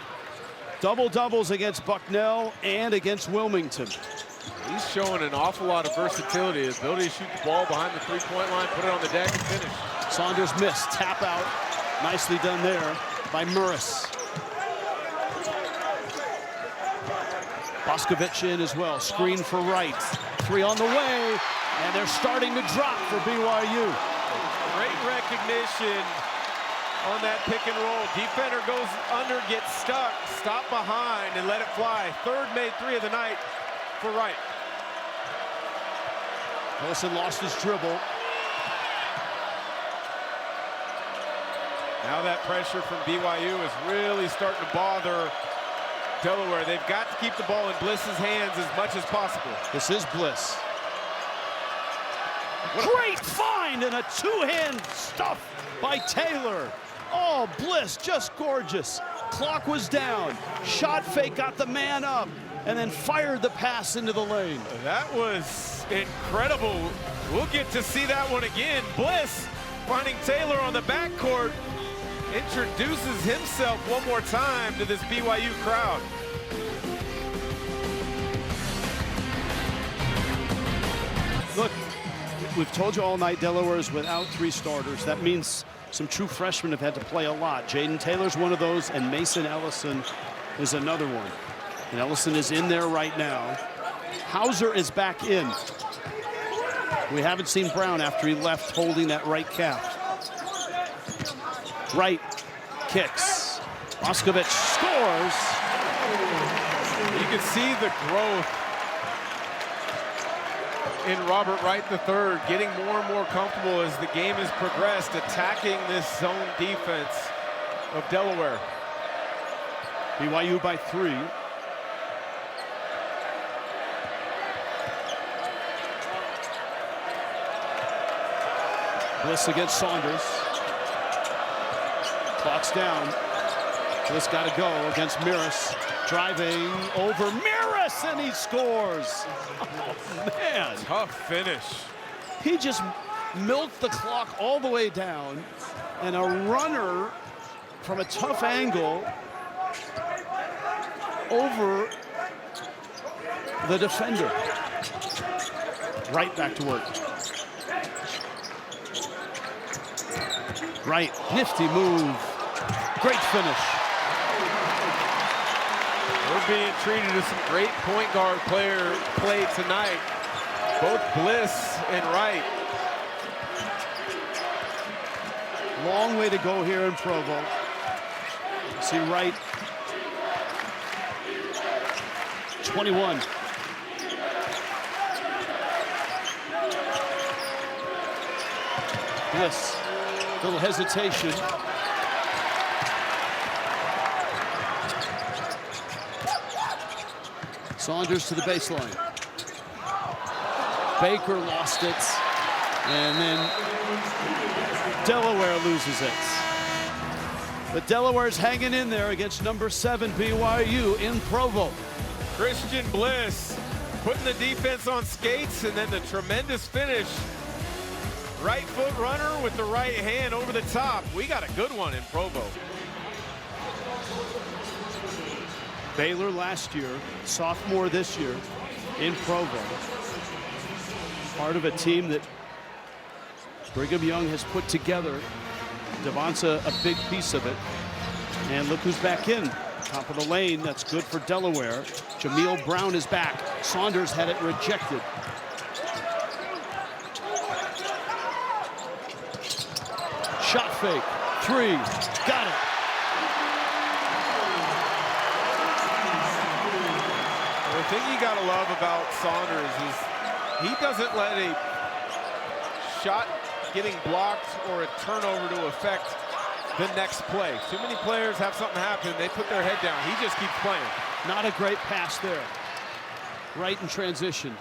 Double doubles against Bucknell and against Wilmington. He's showing an awful lot of versatility, his ability to shoot the ball behind the three-point line, put it on the deck and finish. Saunders missed, tap out. Nicely done there by Murris. Boscovich in as well, screen for Wright. 3 on the way, and they're starting to drop for BYU. Great recognition on that pick and roll. Defender goes under, gets stuck, stop behind, and let it fly. Third made 3 of the night for Wright. Wilson lost his dribble. Now that pressure from BYU is really starting to bother Delaware. They've got to keep the ball in Bliss's hands as much as possible. This is Bliss. Great find and a 2-hand stuff by Taylor. Oh, Bliss, just gorgeous. Clock was down. Shot fake, got the man up, and then fired the pass into the lane. That was incredible. We'll get to see that one again. Bliss finding Taylor on the backcourt, introduces himself one more time to this BYU crowd. Look, we've told you all night Delaware is without 3 starters. That means some true freshmen have had to play a lot. Jaden Taylor's one of those, and Mason Ellison is another one. And Ellison is in there right now. Hauser is back in. We haven't seen Brown after he left holding that right calf. Wright kicks. Boscovich scores. You can see the growth in Robert Wright III, getting more and more comfortable as the game has progressed, attacking this zone defense of Delaware. BYU by 3. Bliss against Saunders. Clock's down. Bliss got to go against Murris. Driving over Murris, and he scores. Oh, man. Tough finish. He just milked the clock all the way down, and a runner from a tough angle over the defender. Right back to work. Right, nifty move. Great finish. We're being treated to some great point guard play tonight. Both Bliss and Wright. Long way to go here in Provo. See Wright. 21. Bliss. Little hesitation. Saunders to the baseline. Baker lost it. And then Delaware loses it. But Delaware's hanging in there against number 7 BYU in Provo. Christian Bliss putting the defense on skates, and then the tremendous finish. Right foot runner with the right hand over the top. We got a good one in Provo. Baylor last year, sophomore this year in Provo. Part of a team that Brigham Young has put together. Devon's a big piece of it. And look who's back in. Top of the lane, that's good for Delaware. Jameel Brown is back. Saunders had it rejected. Shot fake, 3, got it. The thing you gotta love about Saunders is he doesn't let a shot getting blocked or a turnover to affect the next play. Too many players have something happen, they put their head down. He just keeps playing. Not a great pass there. Right in transition.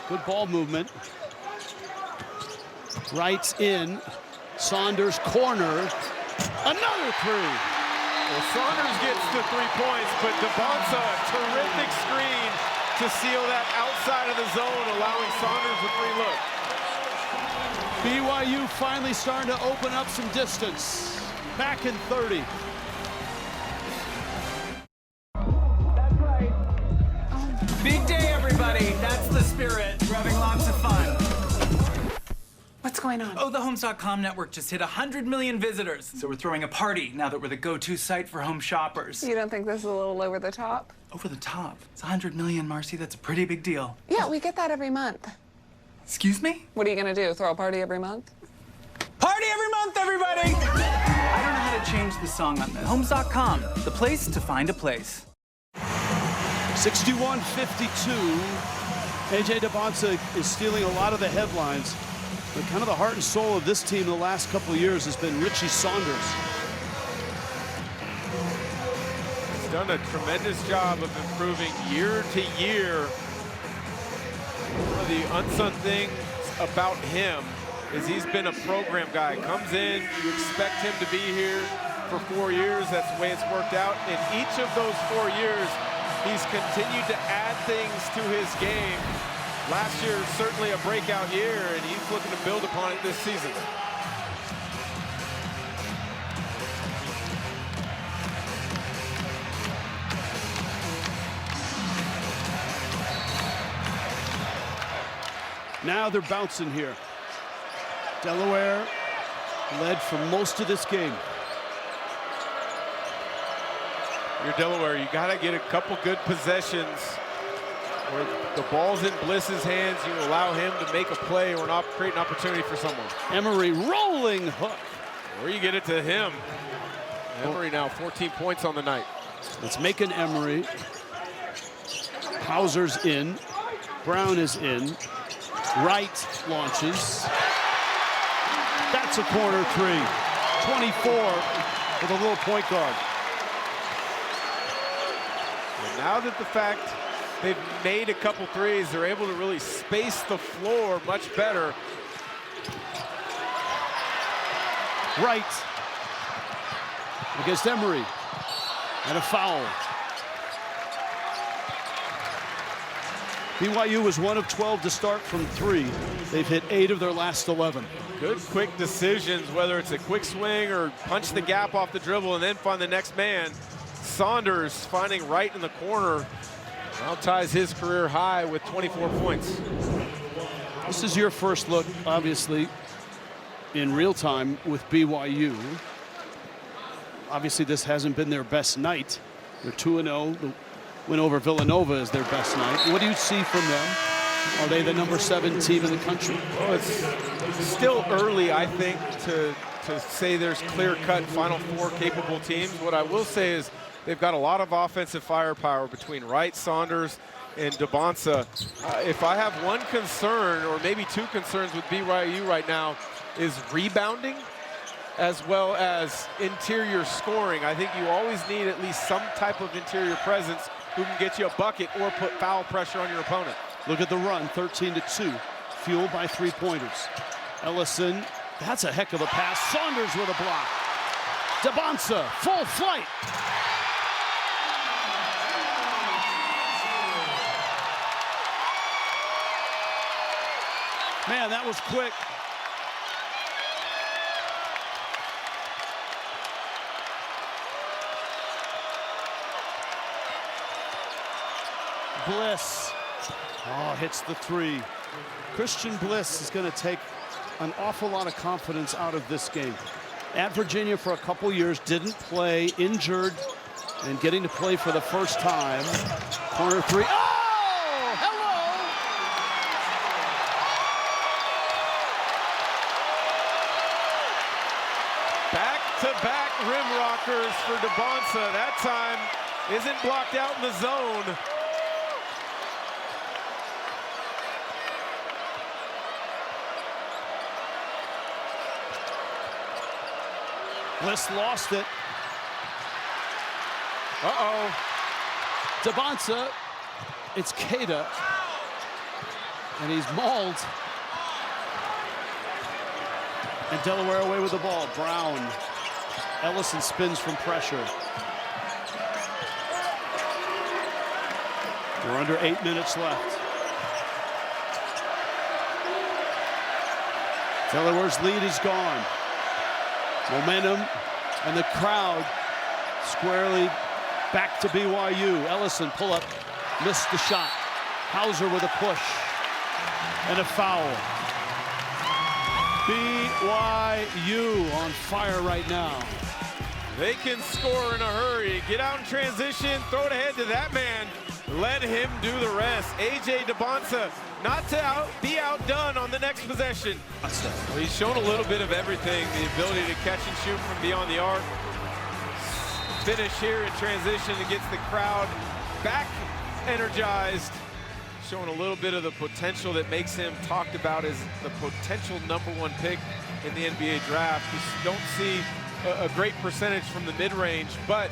Good ball movement. Wright's in. Saunders corner. Another 3. Well, Saunders gets the 3 points, but DeBonsa, terrific screen to seal that outside of the zone, allowing Saunders a free look. BYU finally starting to open up some distance. Back in 30. Big day, everybody. That's the spirit. We're having lots of fun. What's going on? Oh, the Homes.com network just hit 100 million visitors. So we're throwing a party now that we're the go-to site for home shoppers. You don't think this is a little over the top? Over the top? It's 100 million, Marcy. That's a pretty big deal. Yeah, we get that every month. Excuse me? What are you gonna do, throw a party every month? Party every month, everybody! I don't know how to change the song on this. Homes.com, the place to find a place. 61-52. A.J. DeBonsa is stealing a lot of the headlines. But kind of the heart and soul of this team in the last couple of years has been Richie Saunders. He's done a tremendous job of improving year to year. One of the unsung things about him is he's been a program guy. Comes in, you expect him to be here for 4 years. That's the way it's worked out. In each of those 4 years, he's continued to add things to his game. Last year, certainly a breakout year, and he's looking to build upon it this season. Now they're bouncing here. Delaware led for most of this game. You're Delaware, you got to get a couple good possessions where the ball's in Bliss's hands, you allow him to make a play or not create an opportunity for someone. Emery rolling hook. Or you get it to him. Emery now 14 points on the night. Let's make an Emery. Hauser's in. Brown is in. Wright launches. That's a corner three. 24 for the little point guard. And now that the fact they've made a couple threes, they're able to really space the floor much better. Wright against Emery. And a foul. BYU was 1 of 12 to start from 3. They've hit 8 of their last 11. Good quick decisions, whether it's a quick swing or punch the gap off the dribble and then find the next man. Saunders finding Wright in the corner. Now ties his career high with 24 points. This is your first look, obviously, in real time with BYU. Obviously, this hasn't been their best night. They're 2-0. The win over Villanova is their best night. What do you see from them? Are they the number 7 team in the country? Well, it's still early, I think, to say there's clear-cut Final Four capable teams. What I will say is they've got a lot of offensive firepower between Wright, Saunders, and DeBonsa. If I have one concern, or maybe 2 concerns with BYU right now, is rebounding as well as interior scoring. I think you always need at least some type of interior presence who can get you a bucket or put foul pressure on your opponent. Look at the run, 13-2, fueled by 3-pointers. Ellison, that's a heck of a pass. Saunders with a block. DeBonsa, full flight. Man, that was quick. Bliss, hits the 3. Christian Bliss is going to take an awful lot of confidence out of this game. At Virginia for a couple years, didn't play, injured, and getting to play for the first time. Corner 3. Oh, hello! Back-to-back rim rockers for DeBonsa. That time isn't blocked out in the zone. Bliss lost it. Uh-oh. DeBonsa, it's Keita, and he's mauled. And Delaware away with the ball. Brown Ellison spins from pressure. We're under 8 minutes left. Delaware's lead is gone. Momentum and the crowd squarely back to BYU. Ellison pull up, missed the shot. Hauser with a push and a foul. BYU on fire right now. They can score in a hurry. Get out in transition, throw it ahead to that man. Let him do the rest. A.J. DeBonsa not to be outdone on the next possession. Well, he's shown a little bit of everything. The ability to catch and shoot from beyond the arc. Finish here in transition. It gets the crowd back energized. Showing a little bit of the potential that makes him talked about as the potential #1 pick in the NBA draft. You don't see a great percentage from the mid-range, but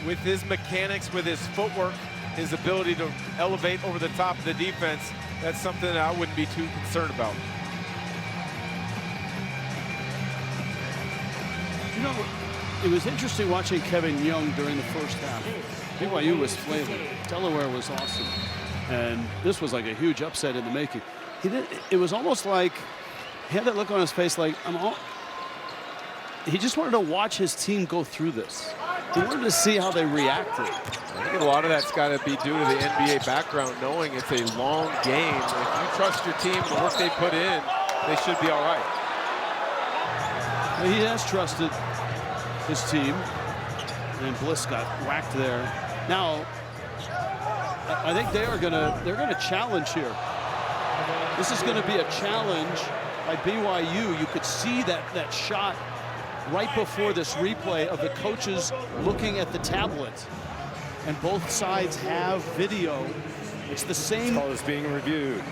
with his mechanics, with his footwork, his ability to elevate over the top of the defense, that's something that I wouldn't be too concerned about. You know, it was interesting watching Kevin Young during the first half. BYU was flailing. Delaware was awesome. And this was like a huge upset in the making. It was almost like he had that look on his face like, he just wanted to watch his team go through this. He wanted to see how they reacted. I think a lot of that's got to be due to the NBA background, knowing it's a long game. If you trust your team, the work they put in, they should be all right. Well, he has trusted his team, and Bliss got whacked there. Now, I think they're gonna challenge here. This is going to be a challenge by BYU. You could see that shot right before this replay of the coaches looking at the tablet, and both sides have video. It's the same. This call is being reviewed.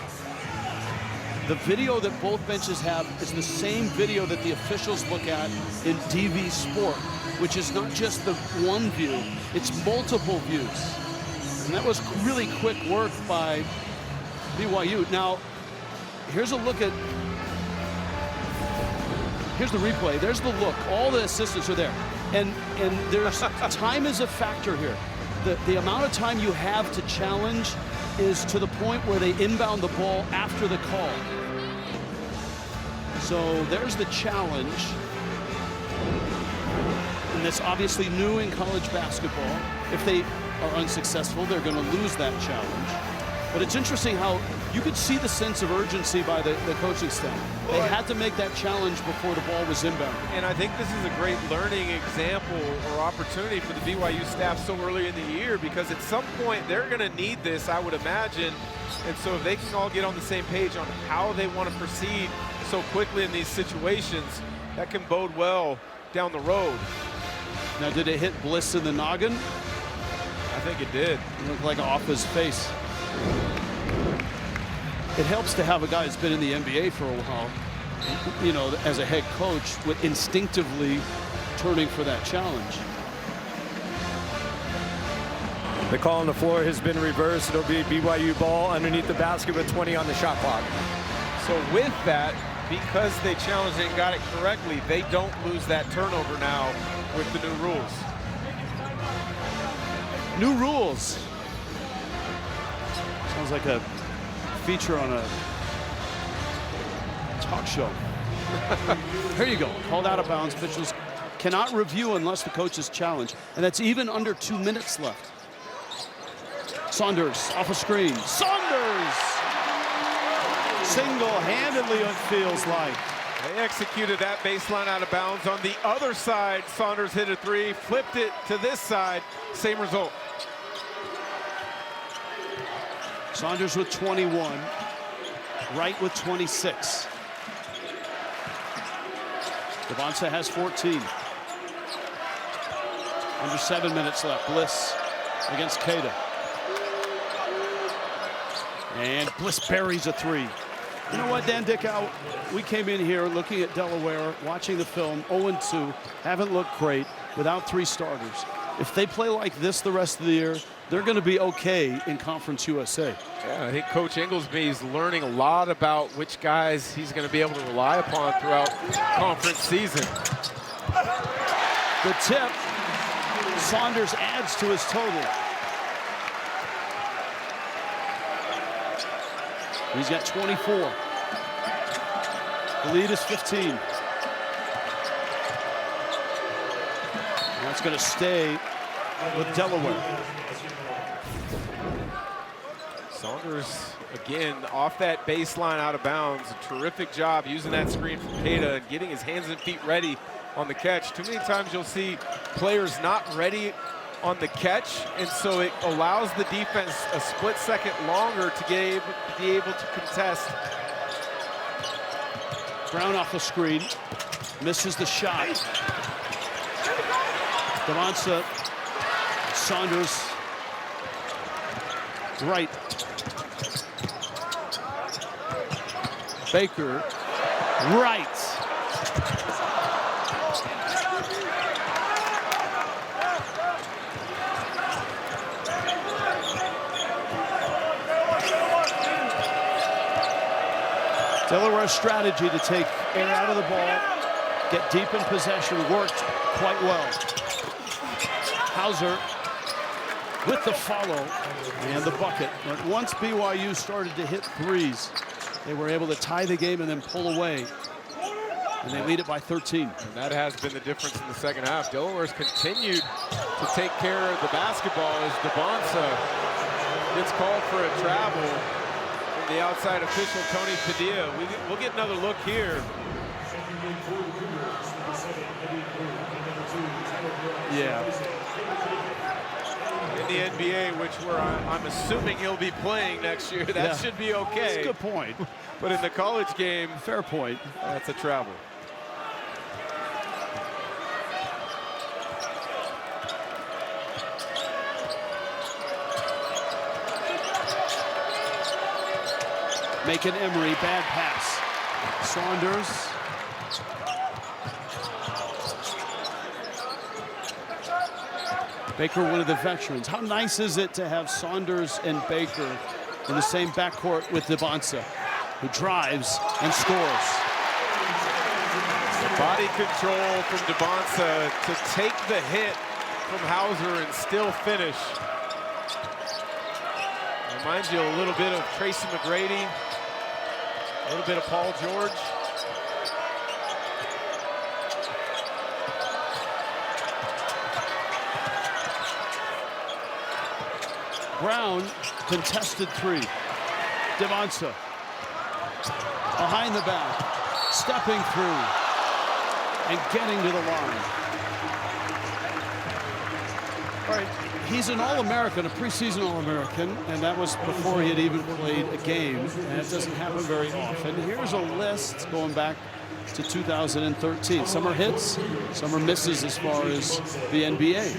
The video that both benches have is the same video that the officials look at in DV Sport, which is not just the one view, it's multiple views. And that was really quick work by BYU. Now, here's a look at, here's the replay, there's the look. All the assistants are there. And there's, time is a factor here. The amount of time you have to challenge is to the point where they inbound the ball after the call. So there's the challenge. And that's obviously new in college basketball. If they are unsuccessful, they're going to lose that challenge. But it's interesting how you could see the sense of urgency by the coaching staff. They had to make that challenge before the ball was inbound. And I think this is a great learning example or opportunity for the BYU staff so early in the year, because at some point they're going to need this, I would imagine. And so if they can all get on the same page on how they want to proceed so quickly in these situations, that can bode well down the road. Now, did it hit Bliss in the noggin? I think it did. It looked like off his face. It helps to have a guy who's been in the NBA for a while, you know, as a head coach, with instinctively turning for that challenge. The call on the floor has been reversed. It'll be BYU ball underneath the basket with 20 on the shot clock. So with that, because they challenged it and got it correctly, they don't lose that turnover now with the new rules. New rules. Sounds like a feature on a talk show. Here you go. Called out of bounds. Officials cannot review unless the coach is challenged. And that's even under 2 minutes left. Saunders off a screen. Saunders! Single-handedly, it feels like. They executed that baseline out of bounds. On the other side, Saunders hit a three, flipped it to this side. Same result. Saunders with 21. Wright with 26. Devonsa has 14. Under 7 minutes left. Bliss against Cada. And Bliss buries a three. You know what, Dan Dickow? We came in here looking at Delaware, watching the film, 0-2, haven't looked great without 3 starters. If they play like this the rest of the year, they're going to be okay in Conference USA. Yeah, I think Coach Inglesby is learning a lot about which guys he's going to be able to rely upon throughout conference season. The tip. Saunders adds to his total. He's got 24. The lead is 15. That's going to stay with Delaware. Saunders, again, off that baseline out of bounds. A terrific job using that screen from Keita and getting his hands and feet ready on the catch. Too many times you'll see players not ready on the catch, and so it allows the defense a split second longer to be able to contest. Brown off the screen, misses the shot. Devonsa, Saunders, right. Baker, right. Delaware's strategy to take air out of the ball, get deep in possession, worked quite well. Hauser with the follow and the bucket. But once BYU started to hit threes, they were able to tie the game and then pull away. And they lead it by 13. And that has been the difference in the second half. Delaware's continued to take care of the basketball as Devonsa gets called for a travel from the outside official, Tony Padilla. We'll get another look here. Yeah. In the NBA, which I'm assuming he'll be playing next year, that should be okay. That's a good point. But in the college game, fair point. That's a travel. Macon Emery, bad pass. Saunders. Baker, one of the veterans. How nice is it to have Saunders and Baker in the same backcourt with Devonsa, who drives and scores. The body control from Devonsa to take the hit from Hauser and still finish. Reminds you a little bit of Tracy McGrady, a little bit of Paul George. Brown, contested three. Devonsa, behind the back, stepping through and getting to the line. All right, he's an All-American, a preseason All-American, and that was before he had even played a game, and it doesn't happen very often. Here's a list going back to 2013. Some are hits, some are misses as far as the NBA.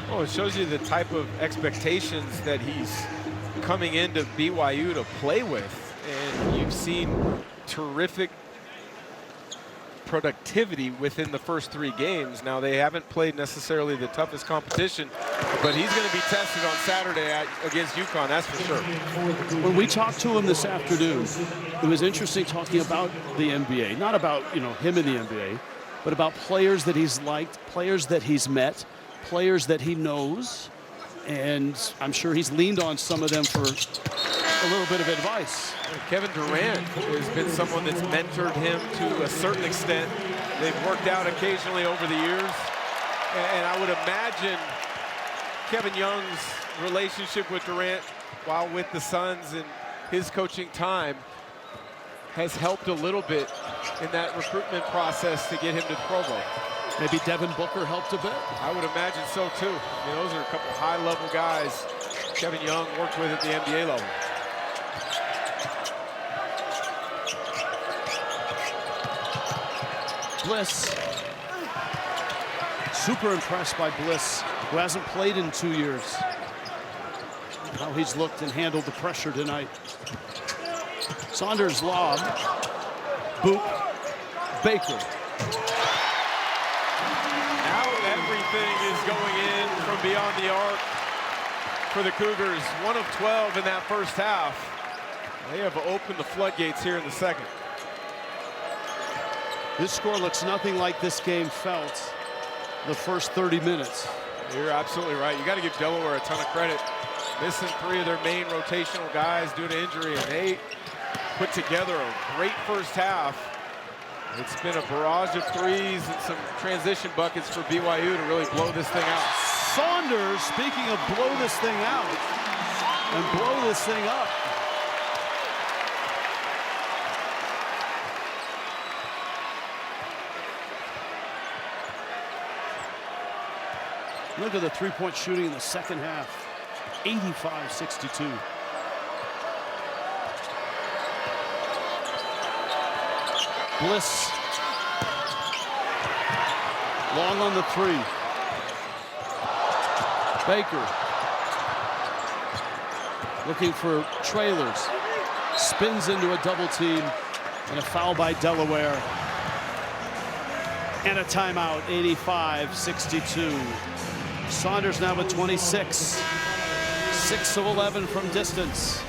Well, it shows you the type of expectations that he's coming into BYU to play with. And you've seen terrific productivity within the first 3 games. Now, they haven't played necessarily the toughest competition, but he's going to be tested on Saturday against UConn, that's for sure. When we talked to him this afternoon, it was interesting talking about the NBA. Not about, him in the NBA, but about players that he's liked, players that he's met, players that he knows, and I'm sure he's leaned on some of them for a little bit of advice. Kevin Durant has been someone that's mentored him to a certain extent. They've worked out occasionally over the years, and I would imagine Kevin Young's relationship with Durant while with the Suns and his coaching time has helped a little bit in that recruitment process to get him to Pro Bowl. Maybe Devin Booker helped a bit? I would imagine so, too. I mean, those are a couple high-level guys Kevin Young worked with at the NBA level. Bliss. Super impressed by Bliss, who hasn't played in 2 years. How he's looked and handled the pressure tonight. Saunders lob. Boop. Baker. Everything is going in from beyond the arc for the Cougars. 1 of 12 in that first half. They have opened the floodgates here in the second. This score looks nothing like this game felt the first 30 minutes. You're absolutely right. You got to give Delaware a ton of credit. Missing 3 of their main rotational guys due to injury, and they put together a great first half. It's been a barrage of threes and some transition buckets for BYU to really blow this thing out. Saunders, speaking of blow this thing out and blow this thing up. Look at the three-point shooting in the second half. 85-62. Bliss. Long on the 3. Baker. Looking for trailers. Spins into a double team. And a foul by Delaware. And a timeout, 85-62. Saunders now with 26. 6 of 11 from distance.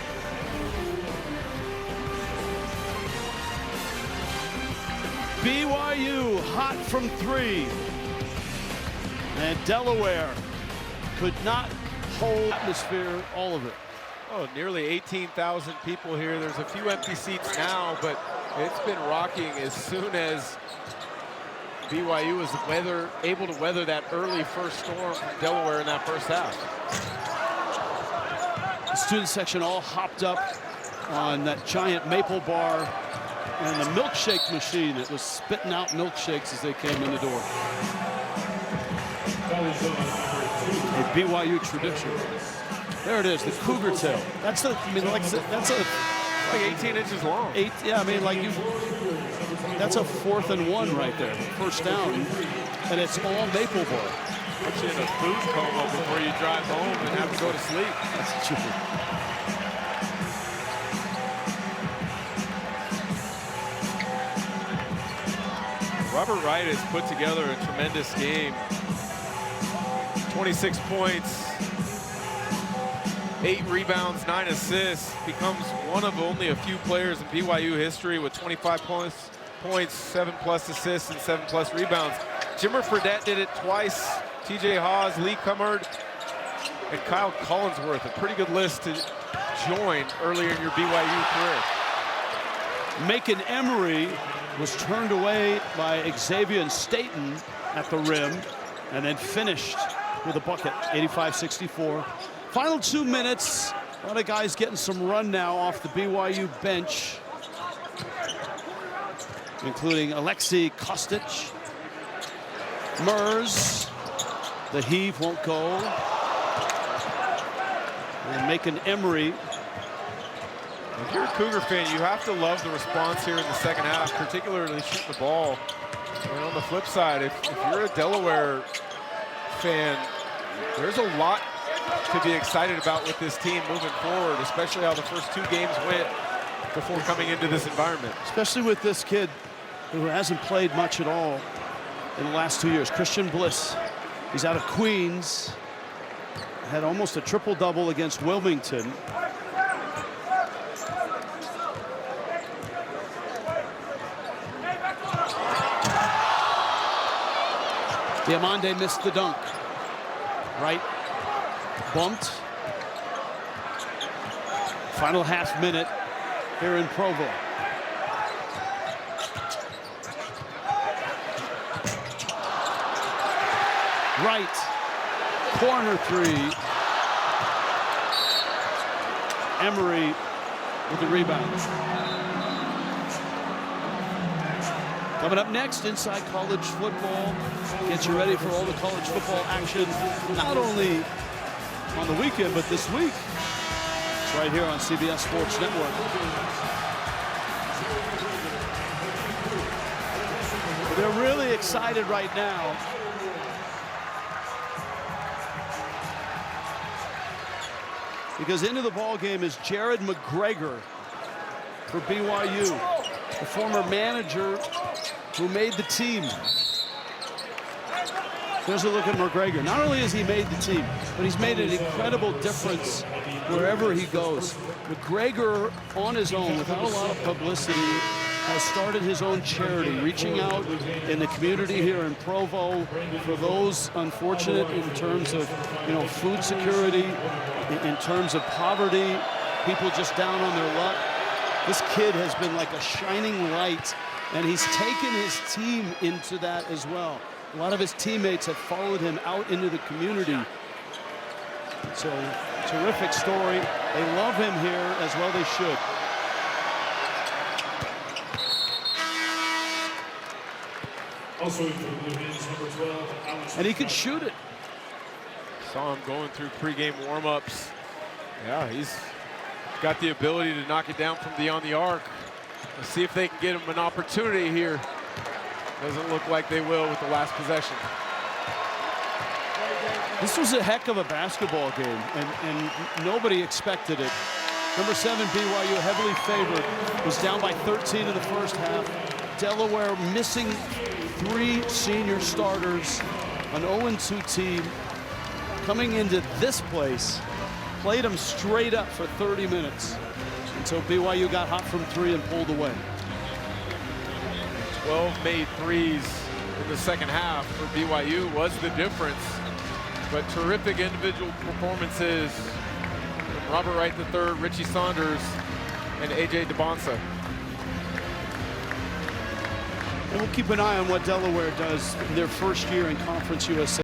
BYU hot from 3. And Delaware could not hold atmosphere, all of it. Oh, nearly 18,000 people here. There's a few empty seats now, but it's been rocking as soon as BYU was able to weather that early first storm from Delaware in that first half. The student section all hopped up on that giant maple bar and the milkshake machine that was spitting out milkshakes as they came in the door. A BYU tradition. There it is, the cougar tail. That's a, I mean, like that's a like 18 inches long. Yeah, I mean, like that's a 4th and 1 right there, first down, and it's all maple bar. Put you in a food coma before you drive home and have to go to sleep. That's true. Robert Wright has put together a tremendous game. 26 points, 8 rebounds, 9 assists. Becomes one of only a few players in BYU history with 25 points, 7+ assists, and 7+ rebounds. Jimmer Fredette did it twice. TJ Haws, Lee Cummard, and Kyle Collinsworth. A pretty good list to join earlier in your BYU career. Macon Emery was turned away by Xavier Staten at the rim and then finished with a bucket, 85-64. Final 2 minutes. A lot of guys getting some run now off the BYU bench, including Alexei Kostic, Mers. The heave won't go. And Macon Emery. If you're a Cougar fan, you have to love the response here in the second half, particularly shooting the ball. And on the flip side, if you're a Delaware fan, there's a lot to be excited about with this team moving forward, especially how the first 2 games went before coming into this environment. Especially with this kid who hasn't played much at all in the last 2 years, Christian Bliss. He's out of Queens, had almost a triple-double against Wilmington. Diamande missed the dunk. Right, bumped. Final half minute here in Provo. Right, corner 3. Emery with the rebound. Coming up next, Inside College Football. Get you ready for all the college football action, not only on the weekend, but this week. It's right here on CBS Sports Network. They're really excited right now. Because into the ball game is Jared McGregor for BYU, the former manager who made the team. There's a look at McGregor. Not only has he made the team, but he's made an incredible difference wherever he goes. McGregor on his own, without a lot of publicity, has started his own charity, reaching out in the community here in Provo for those unfortunate in terms of, food security, in terms of poverty, people just down on their luck. This kid has been like a shining light, and he's taken his team into that as well. A lot of his teammates have followed him out into the community. So, terrific story. They love him here, as well they should. Also for the Blue Hens, number 12, Alex. And he could shoot it. Saw him going through pregame warm-ups. Yeah, he's got the ability to knock it down from beyond the arc. Let's see if they can get him an opportunity here. Doesn't look like they will with the last possession. This was a heck of a basketball game, and nobody expected it. Number 7, BYU, heavily favored, was down by 13 in the first half. Delaware missing 3 senior starters, an 0-2 team. Coming into this place, played them straight up for 30 minutes until BYU got hot from 3 and pulled away. 12 made threes in the second half for BYU was the difference. But terrific individual performances from Robert Wright III, Richie Saunders, and A.J. DeBonsa. And we'll keep an eye on what Delaware does in their first year in Conference USA.